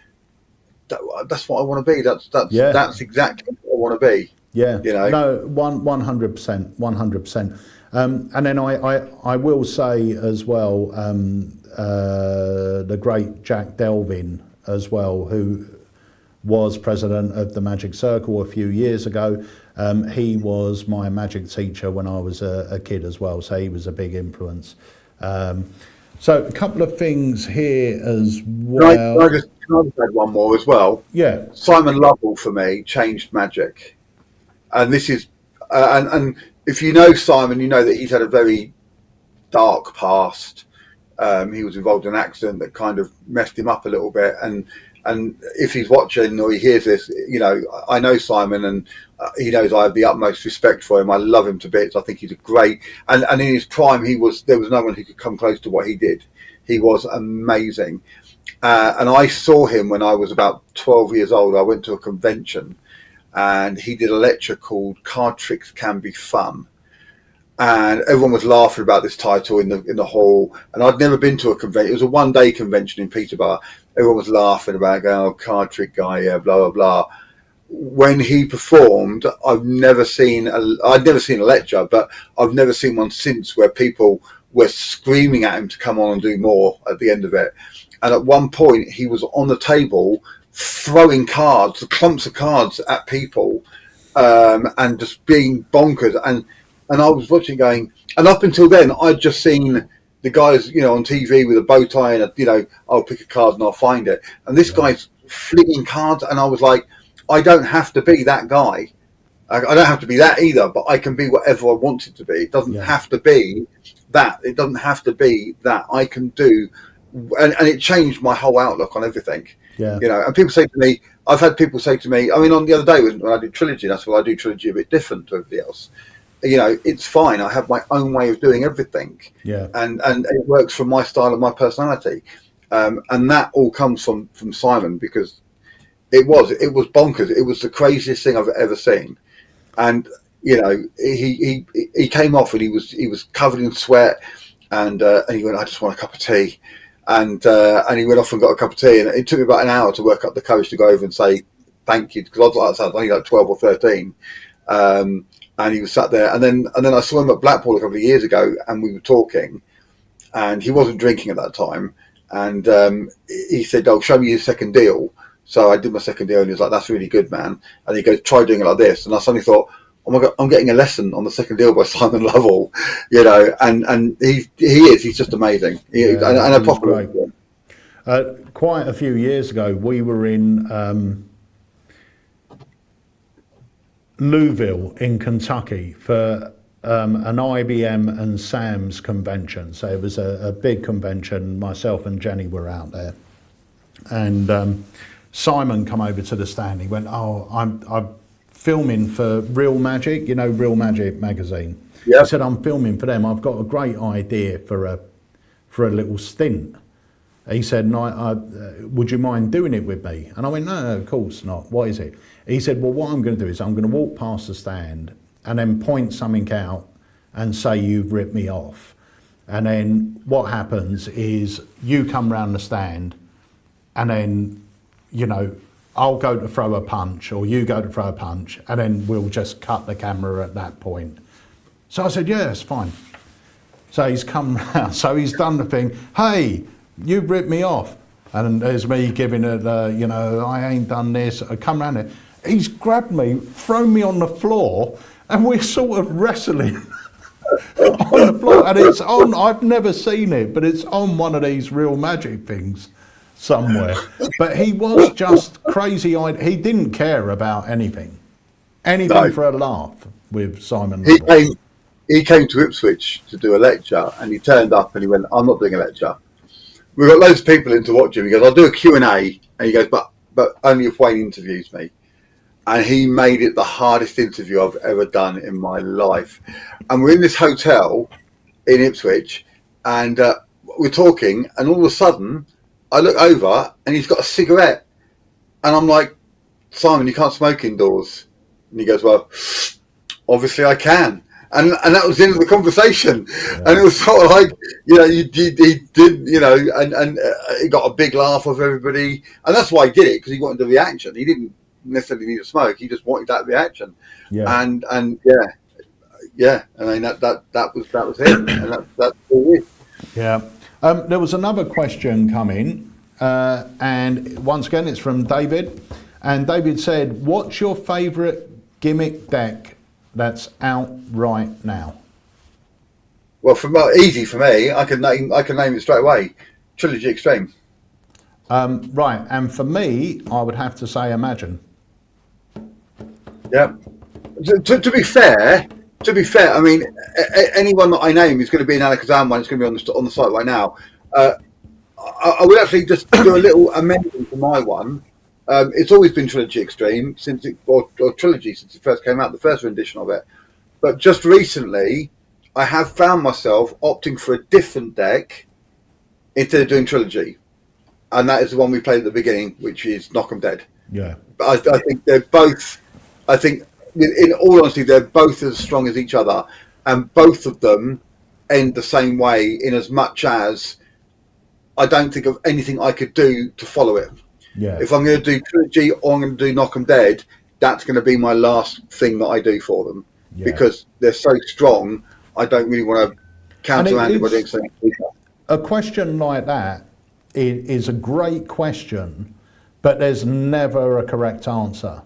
that's what I want to be. That's exactly what I want to be. Yeah, You know. no, 100%, 100%. And then I will say as well, the great Jack Delvin as well, who was president of the Magic Circle a few years ago. He was my magic teacher when I was a kid as well, so he was a big influence. So a couple of things here as well. Can I just add one more as well? Yeah. Simon Lovell for me changed magic, and this is and if you know Simon, you know that he's had a very dark past. He was involved in an accident that kind of messed him up a little bit, and if he's watching or he hears this, you know, I know Simon, and he knows I have the utmost respect for him. I love him to bits. I think he's a great, and in his prime, there was no one who could come close to what he did. He was amazing. And I saw him when I was about 12 years old. I went to a convention, and he did a lecture called "Card Tricks Can Be Fun," and everyone was laughing about this title in the hall. And I'd never been to a convention. It was a one-day convention in Peterborough. Everyone was laughing about, going, "Oh, card trick guy, yeah, blah blah blah." When he performed, I'd never seen a lecture, but I've never seen one since where people were screaming at him to come on and do more at the end of it. And at one point, he was on the table throwing cards, clumps of cards at people, and just being bonkers. And I was watching, going, and up until then, I'd just seen the guys, you know, on TV with a bow tie and I'll pick a card and I'll find it. And this guy's flinging cards, and I was like, I don't have to be that guy. I don't have to be that either, but I can be whatever I want it to be. It doesn't have to be that. It doesn't have to be that. I can do, and it changed my whole outlook on everything. Yeah. You know, and people say to me, I've had people say to me, I mean, on the other day when I did Trilogy, that's why I do Trilogy a bit different to everybody else. You know, it's fine. I have my own way of doing everything. Yeah. And it works for my style and my personality. And that all comes from Simon, because it was bonkers. It was the craziest thing I've ever seen. And, you know, he came off and he was covered in sweat, and he went, I just want a cup of tea. And he went off and got a cup of tea, and it took me about an hour to work up the courage to go over and say thank you, because I was only like 12 or 13. And he was sat there, and then I saw him at Blackpool a couple of years ago, and we were talking, and he wasn't drinking at that time, and he said, "Oh, show me your second deal." So I did my second deal, and he was like, "That's really good, man." And he goes, "Try doing it like this." And I suddenly thought, "Oh my God, I'm getting a lesson on the second deal by Simon Lovell," you know. And he's just amazing. And a proper. Quite a few years ago, we were in Louisville in Kentucky for an IBM and Sam's convention. So it was a big convention. Myself and Jenny were out there, and Simon come over to the stand. He went, "Oh, I'm filming for Real Magic, you know, Real Magic magazine." Yeah. He said, "I'm filming for them. I've got a great idea for a little stint." He said, "Would you mind doing it with me?" And I went, "No, of course not. What is it?" He said, "Well, what I'm going to do is I'm going to walk past the stand and then point something out and say you've ripped me off. And then what happens is you come round the stand, and then, you know, I'll go to throw a punch or you go to throw a punch, and then we'll just cut the camera at that point." So I said, "Yeah, that's fine." So he's come round, so he's done the thing, "Hey, you've ripped me off." And there's me giving it, you know, "I ain't done this." I come round there. He's grabbed me, thrown me on the floor, and we're sort of wrestling on the floor. And it's on, I've never seen it, but it's on one of these Real Magic things somewhere. But he was just crazy. He didn't care about anything no. For a laugh with Simon. He came to Ipswich to do a lecture, and he turned up and he went, "I'm not doing a lecture. We've got loads of people in to watch him." He goes, "I'll do a Q&A. And he goes, but only if Wayne interviews me." And he made it the hardest interview I've ever done in my life. And we're in this hotel in Ipswich, and we're talking, and all of a sudden I look over and he's got a cigarette, and I'm like, "Simon, you can't smoke indoors." And he goes, well, obviously I can. And that was the end of the conversation. Yeah. And it was sort of like, he did, and he got a big laugh of everybody. And that's why he did it, because he wanted the reaction. He didn't necessarily need a smoke. He just wanted that reaction. Yeah. And yeah. I mean, that was him. And that's all it is. Yeah. There was another question coming, and once again, it's from David. And David said, what's your favourite gimmick deck that's out right now? Well, easy for me, I can name it straight away. Trilogy Extreme. Right, and for me, I would have to say Imagine. Yeah. To be fair, I mean, anyone that I name is going to be an Alakazam one. It's going to be on the site right now. I would actually just do a little amendment to my one. It's always been Trilogy Extreme or Trilogy since it first came out, the first rendition of it. But just recently, I have found myself opting for a different deck instead of doing Trilogy, and that is the one we played at the beginning, which is Knock 'em Dead. Yeah. But I think they're both. I think, in all honesty, they're both as strong as each other, and both of them end the same way. In as much as I don't think of anything I could do to follow it. Yeah. If I'm going to do Trilogy or I'm going to do Knock 'em Dead, that's going to be my last thing that I do for them, because they're so strong. I don't really want to countermand it by doing something. A question like that is a great question, but there's never a correct answer.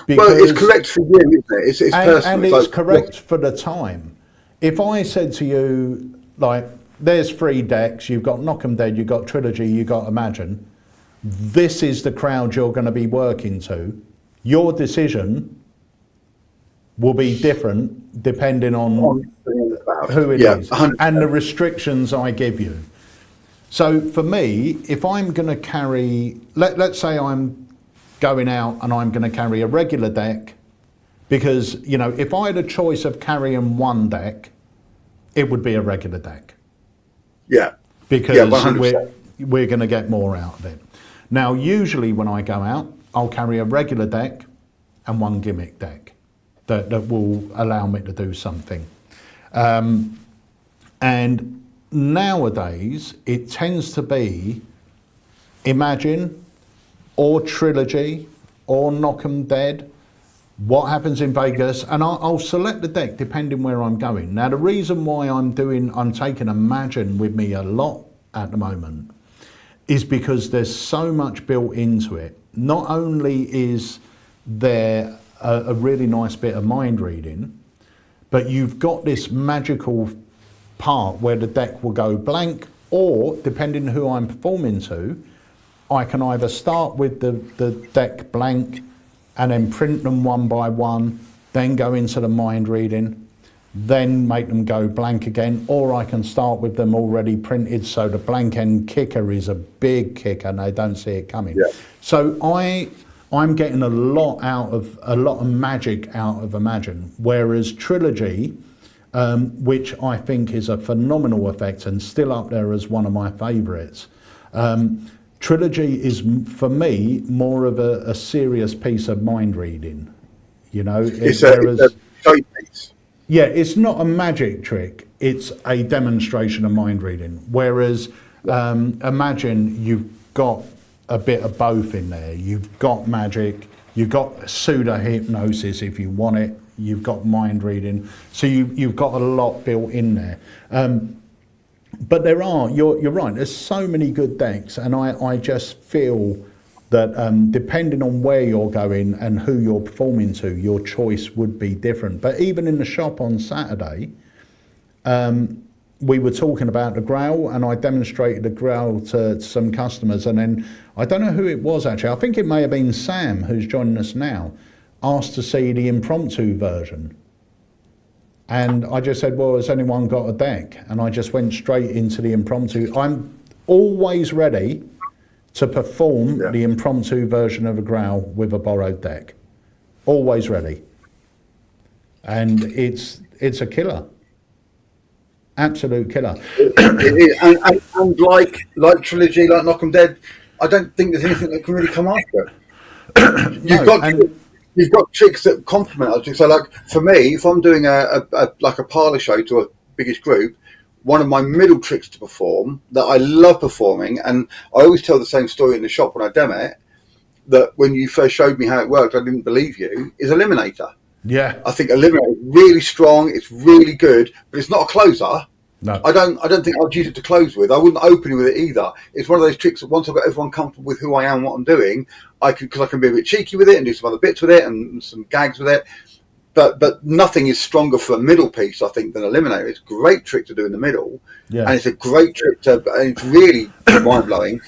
Well, it's correct for you, isn't it? It's personal. And it's correct for the time. If I said to you, like, there's 3 decks, you've got Knock 'em Dead, you've got Trilogy, you've got Imagine, this is the crowd you're going to be working to, your decision will be different depending on who it is 100%. and the restrictions I give you. So for me, if I'm going to carry, let's say I'm going out and I'm going to carry a regular deck, because, if I had a choice of carrying one deck, it would be a regular deck. Yeah. Because we're going to get more out of it. Now, usually when I go out, I'll carry a regular deck and one gimmick deck that will allow me to do something. And nowadays, it tends to be Imagine or Trilogy or Knock 'em Dead, what happens in Vegas, and I'll select the deck depending where I'm going. Now, the reason why I'm taking Imagine with me a lot at the moment is because there's so much built into it. Not only is there a really nice bit of mind reading, but you've got this magical part where the deck will go blank, or depending who I'm performing to, I can either start with the deck blank and then print them one by one, then go into the mind reading, then make them go blank again, or I can start with them already printed, so the blank end kicker is a big kicker and they don't see it coming. Yeah. So I'm getting a lot of magic out of Imagine, whereas Trilogy, which I think is a phenomenal effect and still up there as one of my favourites. Trilogy is, for me, more of a serious piece of mind reading. It's a piece. Yeah, it's not a magic trick. It's a demonstration of mind reading. Whereas Imagine, you've got a bit of both in there. You've got magic, you've got pseudo hypnosis if you want it. You've got mind reading. So you've got a lot built in there. But you're right, there's so many good decks, and I just feel that depending on where you're going and who you're performing to, your choice would be different. But even in the shop on Saturday, we were talking about the Grail, and I demonstrated the Grail to some customers, and then, I don't know who it was actually, I think it may have been Sam, who's joining us now, asked to see the impromptu version. And I just said, well, has anyone got a deck? And I just went straight into the impromptu. I'm always ready to perform the impromptu version of a Grail with a borrowed deck. Always ready. And it's a killer. Absolute killer. And like Trilogy, like Knock 'em Dead, I don't think there's anything that can really come after it. you've got tricks that complement other tricks. So, like for me, if I'm doing a like a parlour show to a biggish group, one of my middle tricks to perform that I love performing, and I always tell the same story in the shop when I demo it, that when you first showed me how it worked, I didn't believe you, is Eliminator. Yeah. I think Eliminator is really strong, it's really good, but it's not a closer. No. I don't think I'd use it to close with. I wouldn't open it with it either. It's one of those tricks that once I've got everyone comfortable with who I am and what I'm doing, because I can be a bit cheeky with it and do some other bits with it and some gags with it. But nothing is stronger for a middle piece, I think, than Eliminator. It's a great trick to do in the middle, and it's a great trick and it's really mind blowing.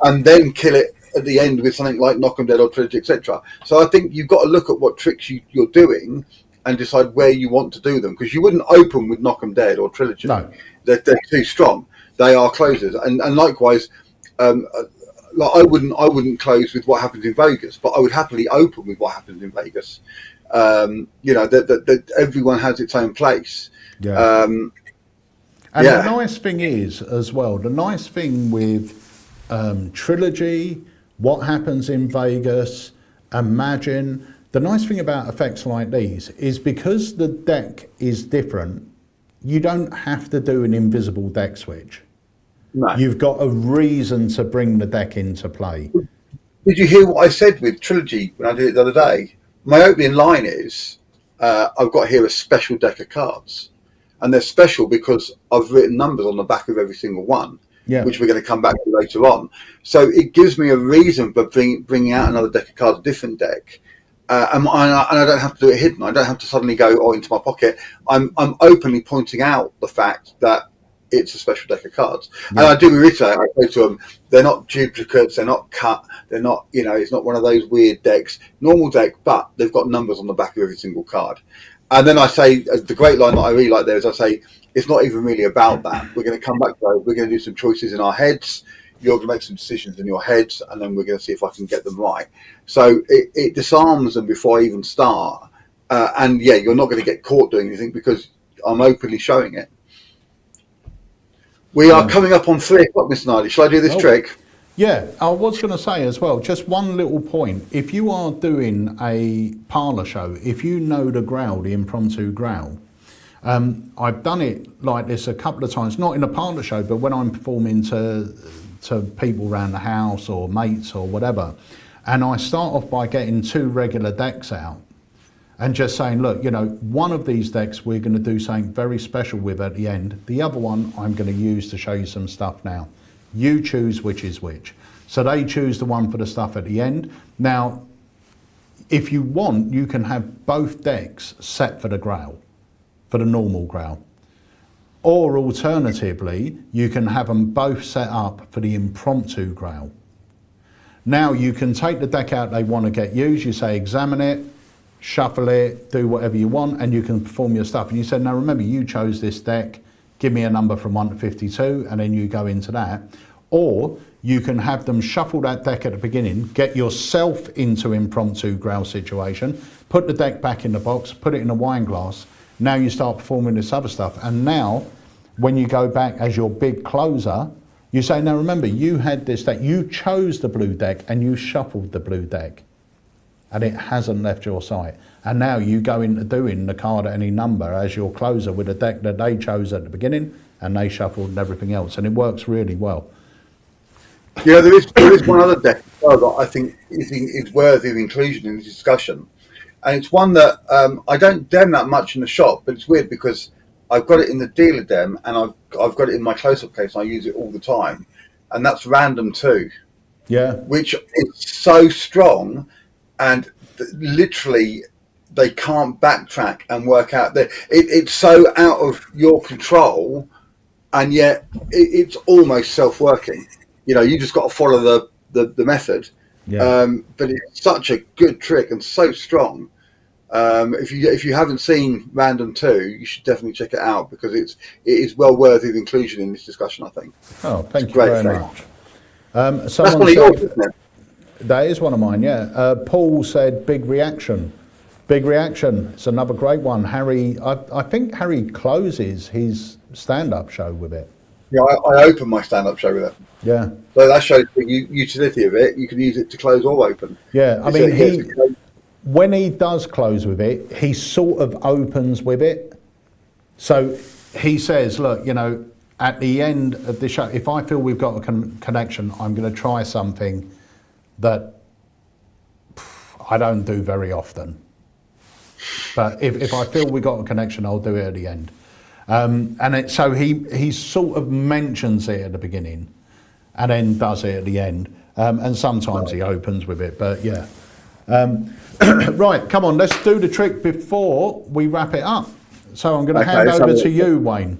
And then kill it at the end with something like Knock 'em Dead or Trilogy, etc. So I think you've got to look at what tricks you're doing and decide where you want to do them, because you wouldn't open with Knock 'em Dead or Trilogy. No. They're too strong. They are closers, and likewise, like I wouldn't close with What Happens in Vegas, but I would happily open with What Happens in Vegas. That everyone has its own place. Yeah. And yeah. the nice thing is, as well, the nice thing with Trilogy, What Happens in Vegas, Imagine, the nice thing about effects like these is because the deck is different, you don't have to do an invisible deck switch. No. You've got a reason to bring the deck into play. Did you hear what I said with Trilogy when I did it the other day? My opening line is, I've got here a special deck of cards. And they're special because I've written numbers on the back of every single one, which we're going to come back to later on. So it gives me a reason for bringing out another deck of cards, a different deck. And I don't have to do it hidden. I don't have to suddenly go into my pocket. I'm openly pointing out the fact that it's a special deck of cards. And I do reiterate, I say to them, they're not duplicates, they're not cut, they're not, it's not one of those weird decks. Normal deck, but they've got numbers on the back of every single card. And then I say, the great line that I really like there is I say, it's not even really about that. We're going to come back to those. We're going to do some choices in our heads. You're going to make some decisions in your heads, and then we're going to see if I can get them right. So it disarms them before I even start. And you're not going to get caught doing anything because I'm openly showing it. We are coming up on 3 o'clock, Mr. Niley. Shall I do this trick? Yeah, I was going to say as well, just one little point. If you are doing a parlour show, if you know the growl, the impromptu growl, I've done it like this a couple of times, not in a parlour show, but when I'm performing to people around the house or mates or whatever. And I start off by getting 2 regular decks out and just saying, look, one of these decks we're going to do something very special with at the end. The other one I'm going to use to show you some stuff now. You choose which is which. So they choose the one for the stuff at the end. Now, if you want, you can have both decks set for the growl, for the normal growl. Or alternatively, you can have them both set up for the impromptu growl. Now you can take the deck out they want to get used. You say examine it, shuffle it, do whatever you want, and you can perform your stuff. And you said, now remember, you chose this deck, give me a number from 1 to 52, and then you go into that. Or you can have them shuffle that deck at the beginning, get yourself into impromptu growl situation, put the deck back in the box, put it in a wine glass. Now you start performing this other stuff. And now, when you go back as your big closer, you say, now remember, you had this deck, you chose the blue deck and you shuffled the blue deck. And it hasn't left your sight. And now you go into doing the card at any number as your closer with a deck that they chose at the beginning and they shuffled and everything else. And it works really well. Yeah, there is one other deck as well that I think is worthy of inclusion in this discussion. And it's one that I don't dem that much in the shop, but it's weird because I've got it in the dealer dem and I've got it in my close-up case and I use it all the time. And that's Random 2. Yeah. Which is so strong and literally they can't backtrack and work out. It's so out of your control and yet it's almost self-working. You just got to follow the method. Yeah. But it's such a good trick and so strong. If you haven't seen Random 2, you should definitely check it out because it is well worthy of inclusion in this discussion, I think. Oh, thank you very much. That's one of yours, isn't it? That is one of mine, yeah. Paul said big reaction. Big reaction. It's another great one. Harry, I think Harry closes his stand-up show with it. Yeah, I open my stand-up show with it. Yeah. So that shows the utility of it. You can use it to close or open. Yeah, I mean, when he does close with it, he sort of opens with it. So he says, look, you know, at the end of the show, if I feel we've got a connection, I'm going to try something that I don't do very often. But if I feel we got a connection, I'll do it at the end. So he sort of mentions it at the beginning and then does it at the end. And sometimes he opens with it, but yeah. Right, come on, let's do the trick before we wrap it up. So I'm going to hand over to you, Wayne.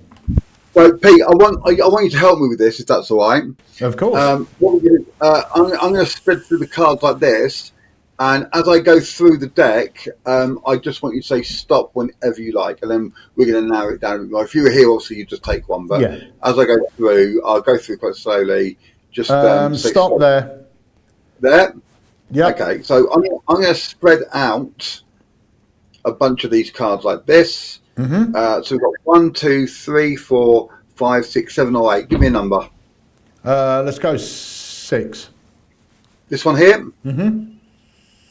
Well, Pete, I want you to help me with this, if that's all right. Of course. What we're gonna, I'm going to spread through the cards like this, and as I go through the deck, I just want you to say stop whenever you like, and then we're going to narrow it down. If you were here, obviously, you just take one, but as I go through, I'll go through quite slowly. Just stop there. There? Yeah. Okay, so I'm going to spread out a bunch of these cards like this. Mm-hmm. So we've got 1, 2, 3, 4, 5, 6, 7, or 8. Give me a number. Let's go 6. This one here? Mm-hmm.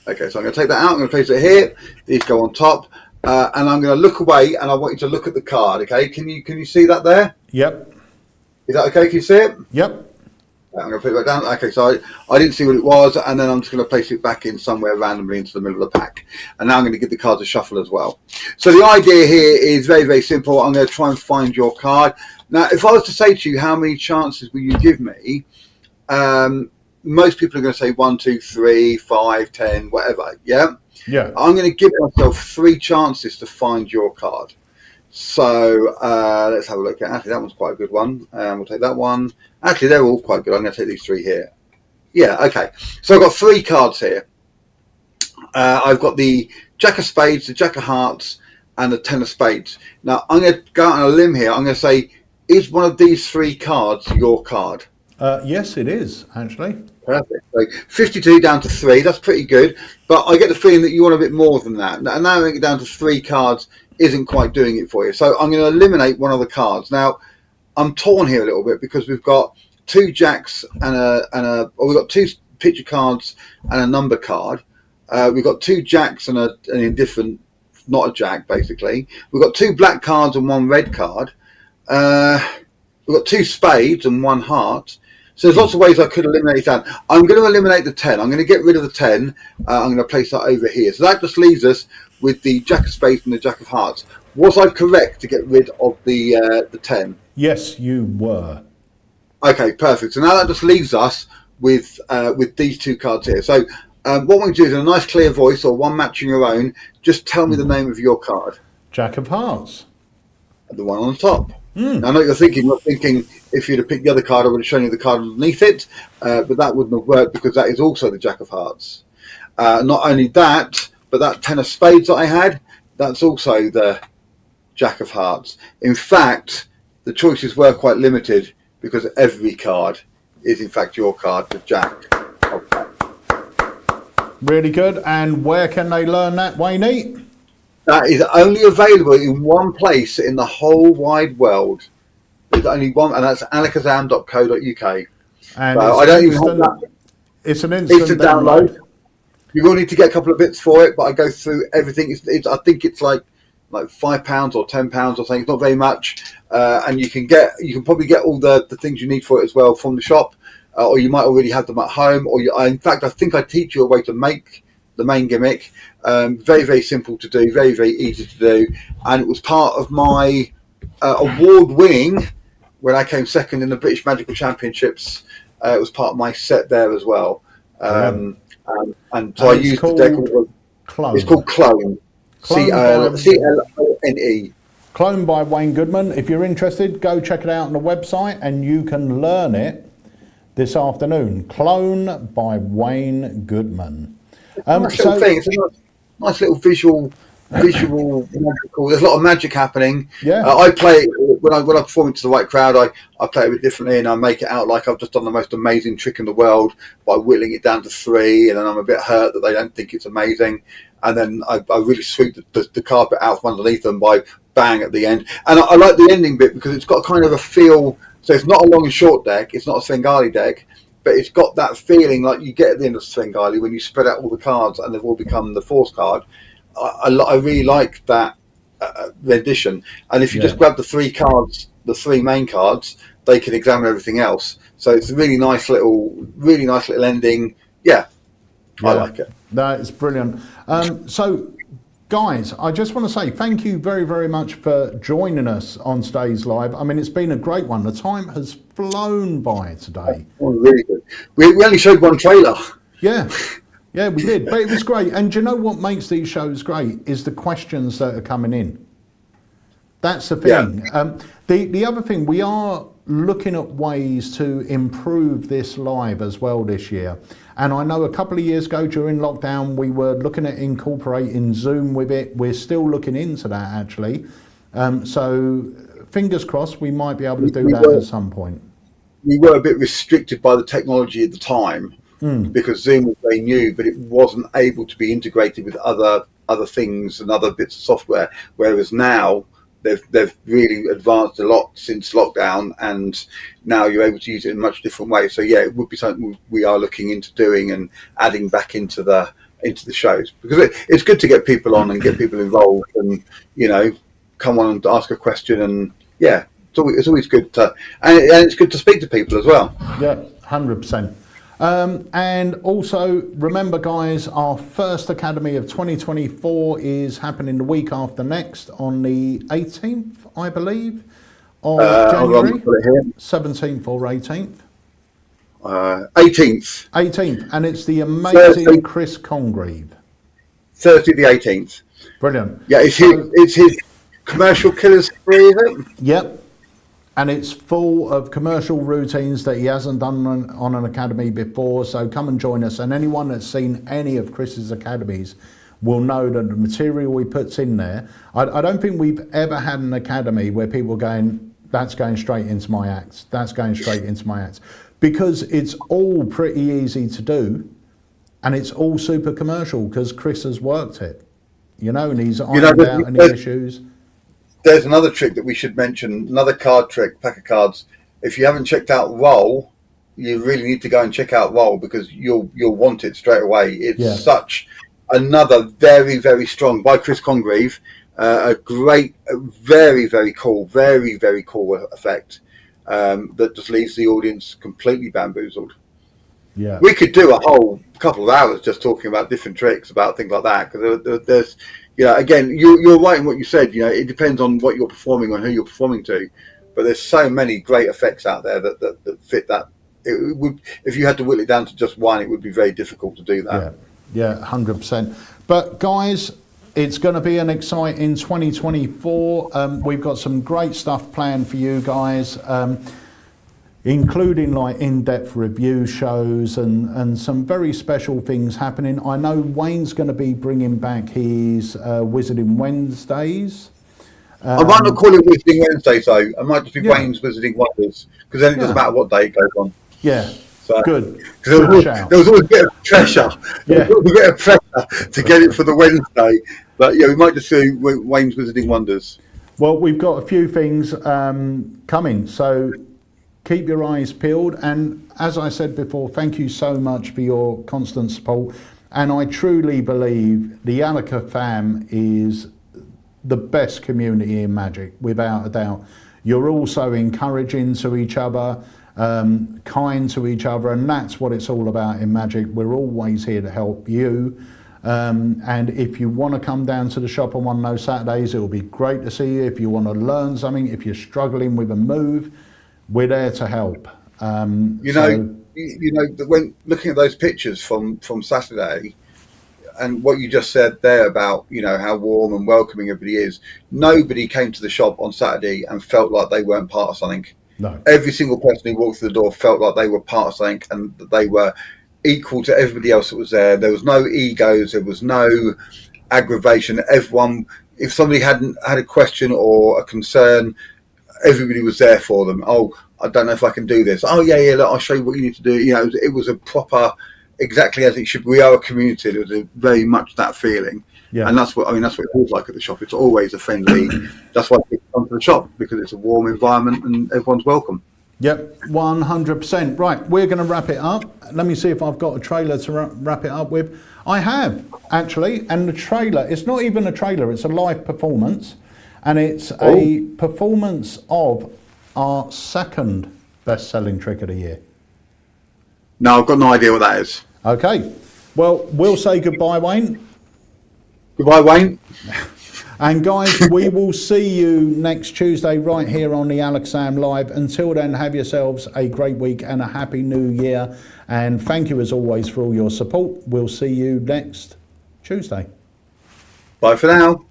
Okay, so I'm going to take that out. I'm going to place it here. These go on top. And I'm going to look away, and I want you to look at the card, okay? Can you see that there? Yep. Is that okay? Can you see it? Yep. I'm going to put it back down. Okay, so I didn't see what it was, and then I'm just going to place it back in somewhere randomly into the middle of the pack. And now I'm going to give the cards a shuffle as well. So the idea here is very, very simple. I'm going to try and find your card. Now, if I was to say to you, how many chances will you give me? Most people are going to say 1, 2, 3, 5, 10, whatever. Yeah? Yeah. I'm going to give myself 3 chances to find your card. So let's have a look. Actually, that one's quite a good one. We'll take that one. Actually, they're all quite good. I'm going to take these 3 here. Yeah, okay. So I've got 3 cards here. I've got the Jack of Spades, the Jack of Hearts, and the Ten of Spades. Now, I'm going to go out on a limb here. I'm going to say, is one of these 3 cards your card? Yes, it is, actually. Perfect. So 52 down to 3. That's pretty good. But I get the feeling that you want a bit more than that. Now, narrowing it down to 3 cards isn't quite doing it for you. So I'm going to eliminate one of the cards. Now, I'm torn here a little bit because we've got 2 jacks and we've got 2 picture cards and a number card. We've got 2 jacks and an indifferent, not a jack, basically. We've got 2 black cards and 1 red card. We've got 2 spades and 1 heart. So there's lots of ways I could eliminate that. I'm going to eliminate the 10. I'm going to get rid of the 10. I'm going to place that over here. So that just leaves us with the Jack of Spades and the Jack of Hearts. Was I correct to get rid of the 10? Yes, you were. Okay, perfect. So now that just leaves us with these 2 cards here. So what we're going to do is in a nice clear voice or one matching your own, just tell me the name of your card. Jack of Hearts. The one on the top. Now, I know what you're thinking. You're thinking if you'd have picked the other card, I would have shown you the card underneath it, but that wouldn't have worked because that is also the Jack of Hearts. Not only that, but that 10 of Spades that I had, that's also the Jack of Hearts. In fact, the choices were quite limited because every card is in fact your card, the Jack of Hearts. Really good. And where can they learn that, Wayne? That is only available in one place in the whole wide world. There's only one, and that's alakazam.co.uk. And so I don't even have that. It's an instant download. You will need to get a couple of bits for it, but I go through everything. I think it's like £5 or £10 or something. It's not very much, and you can probably get all the things you need for it as well from the shop, or you might already have them at home. Or in fact, I think I teach you a way to make the main gimmick. Very, very simple to do, very, very easy to do, and it was part of my award-winning when I came second in the British Magical Championships. It was part of my set there as well, and so I used the deck. Clone. It's called Clone. CLONE. Clone by Wayne Goodman. If you're interested, go check it out on the website, and you can learn it this afternoon. Clone by Wayne Goodman. Nice little thing. It's a nice little visual magical. There's a lot of magic happening. Yeah. I play it when I perform it to the right crowd. I play it a bit differently, and I make it out like I've just done the most amazing trick in the world by whittling it down to 3, and then I'm a bit hurt that they don't think it's amazing, and then I really sweep the carpet out from underneath them by bang at the end. And I like the ending bit because it's got kind of a feel. So it's not a long and short deck. It's not a Svengali deck, but it's got that feeling like you get at the end of Svengali when you spread out all the cards and they've all become the force card. I really like that rendition. And if you just grab the three cards, the three main cards, they can examine everything else. So it's a really nice little ending. Yeah, I like it. That is brilliant. So, guys, I just want to say thank you very, very much for joining us on today's live. I mean, it's been a great one. The time has flown by today. Oh, really good. We only showed one trailer. Yeah, we did, but it was great. And do you know what makes these shows great is the questions that are coming in. That's the thing. Yeah. The other thing, we are looking at ways to improve this live as well this year. And I know a couple of years ago during lockdown, we were looking at incorporating Zoom with it. We're still looking into that actually. So fingers crossed, we might be able to do that at some point. We were a bit restricted by the technology at the time because Zoom was very new, but it wasn't able to be integrated with other things and other bits of software. Whereas now, they've really advanced a lot since lockdown, and now you're able to use it in a much different way. So yeah, it would be something we are looking into doing and adding back into the shows, because it's good to get people on and get people involved, and come on and ask a question, and yeah, it's always good to, and it's good to speak to people as well. Yeah, 100%. And also remember, guys, our first Academy of 2024 is happening the week after next on the 18th, I believe, of January, 17th or 18th. 18th. 18th, and it's the amazing Thursday. Chris Congreve. Thursday the 18th. Brilliant. Yeah, it's his Commercial Killers 3, is it? Yep. And it's full of commercial routines that he hasn't done on an academy before. So come and join us. And anyone that's seen any of Chris's academies will know that the material he puts in there. I don't think we've ever had an academy where people are going, that's going straight into my acts. That's going straight into my acts. Because it's all pretty easy to do. And it's all super commercial because Chris has worked it. And he's ironed out any issues. There's another trick that we should mention, another card trick, pack of cards. If you haven't checked out Roll, you really need to go and check out Roll, because you'll want it straight away. It's such another very, very strong, by Chris Congreve, a great, very, very cool effect that just leaves the audience completely bamboozled. Yeah, we could do a whole couple of hours just talking about different tricks, about things like that, because there's. Again, you're right in what you said. It depends on what you're performing, on who you're performing to, but there's so many great effects out there that fit that. It would, if you had to whittle it down to just one, it would be very difficult to do that. Yeah, 100%. But guys, it's going to be an exciting 2024. We've got some great stuff planned for you guys, including like in-depth review shows and some very special things happening. I know Wayne's going to be bringing back his Wizarding Wednesdays. I might not call it Wizarding Wednesdays though. I might just be Wayne's Wizarding Wonders, because then it doesn't matter what day it goes on. Yeah, so, good. There was always a bit of pressure. There was a bit of pressure to get it for the Wednesday. But we might just do Wayne's Wizarding Wonders. Well, we've got a few things coming, so keep your eyes peeled, and as I said before, thank you so much for your constant support, and I truly believe the Alaka fam is the best community in Magic, without a doubt. You're also encouraging to each other, kind to each other, and that's what it's all about in Magic. We're always here to help you, and if you want to come down to the shop on one of those Saturdays, it will be great to see you. If you want to learn something, if you're struggling with a move, we're there to help. When looking at those pictures from Saturday, and what you just said there about how warm and welcoming everybody is, nobody came to the shop on Saturday and felt like they weren't part of something. No. Every single person who walked through the door felt like they were part of something, and that they were equal to everybody else that was there. There was no egos, there was no aggravation. Everyone, if somebody hadn't had a question or a concern, everybody was there for them. Oh, I don't know if I can do this. Oh yeah, look, I'll show you what you need to do. It was a proper, exactly as it should be. We are a community. There was very much that feeling. Yeah. And that's what it feels like at the shop. It's always a friendly. That's why people come to the shop, because it's a warm environment and everyone's welcome. Yep, 100%. Right, we're going to wrap it up. Let me see if I've got a trailer to wrap it up with. I have, actually, and the trailer, it's not even a trailer, it's a live performance, and it's a performance of our second best-selling trick of the year. No, I've got no idea what that is. Okay, well, we'll say goodbye, Wayne. Goodbye, Wayne. And guys, we will see you next Tuesday right here on the Alakazam Live. Until then, have yourselves a great week and a happy new year. And thank you as always for all your support. We'll see you next Tuesday. Bye for now.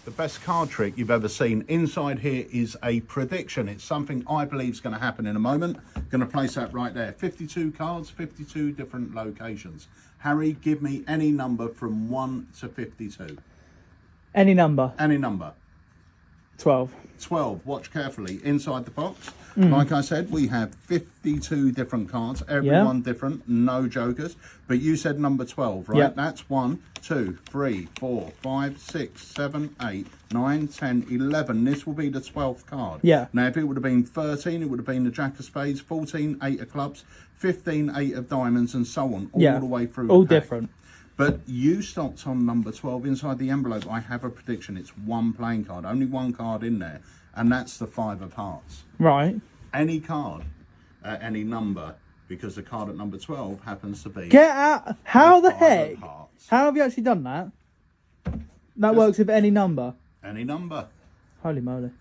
The best card trick you've ever seen. Inside here is a prediction. It's something I believe is going to happen in a moment. Going to place that right there. 52 cards, 52 different locations. Harry, give me any number from 1 to 52. Any number. Any number. 12. 12. Watch carefully. Inside the box, like I said, we have 52 different cards. Everyone different. No jokers. But you said number 12, right? Yep. That's 1, 2, 3, 4, 5, 6, 7, 8, 9, 10, 11. This will be the 12th card. Yeah. Now, if it would have been 13, it would have been the Jack of Spades. 14, 8 of clubs. 15, 8 of diamonds, and so on. All the way through. All the pack. different. But you stopped on number 12. Inside the envelope, I have a prediction. It's one playing card. Only one card in there. And that's the 5 of hearts. Right. Any card, any number, because the card at number 12 happens to be... Get out. How the 5 heck? of hearts. How have you actually done that? That works with any number. Any number. Holy moly.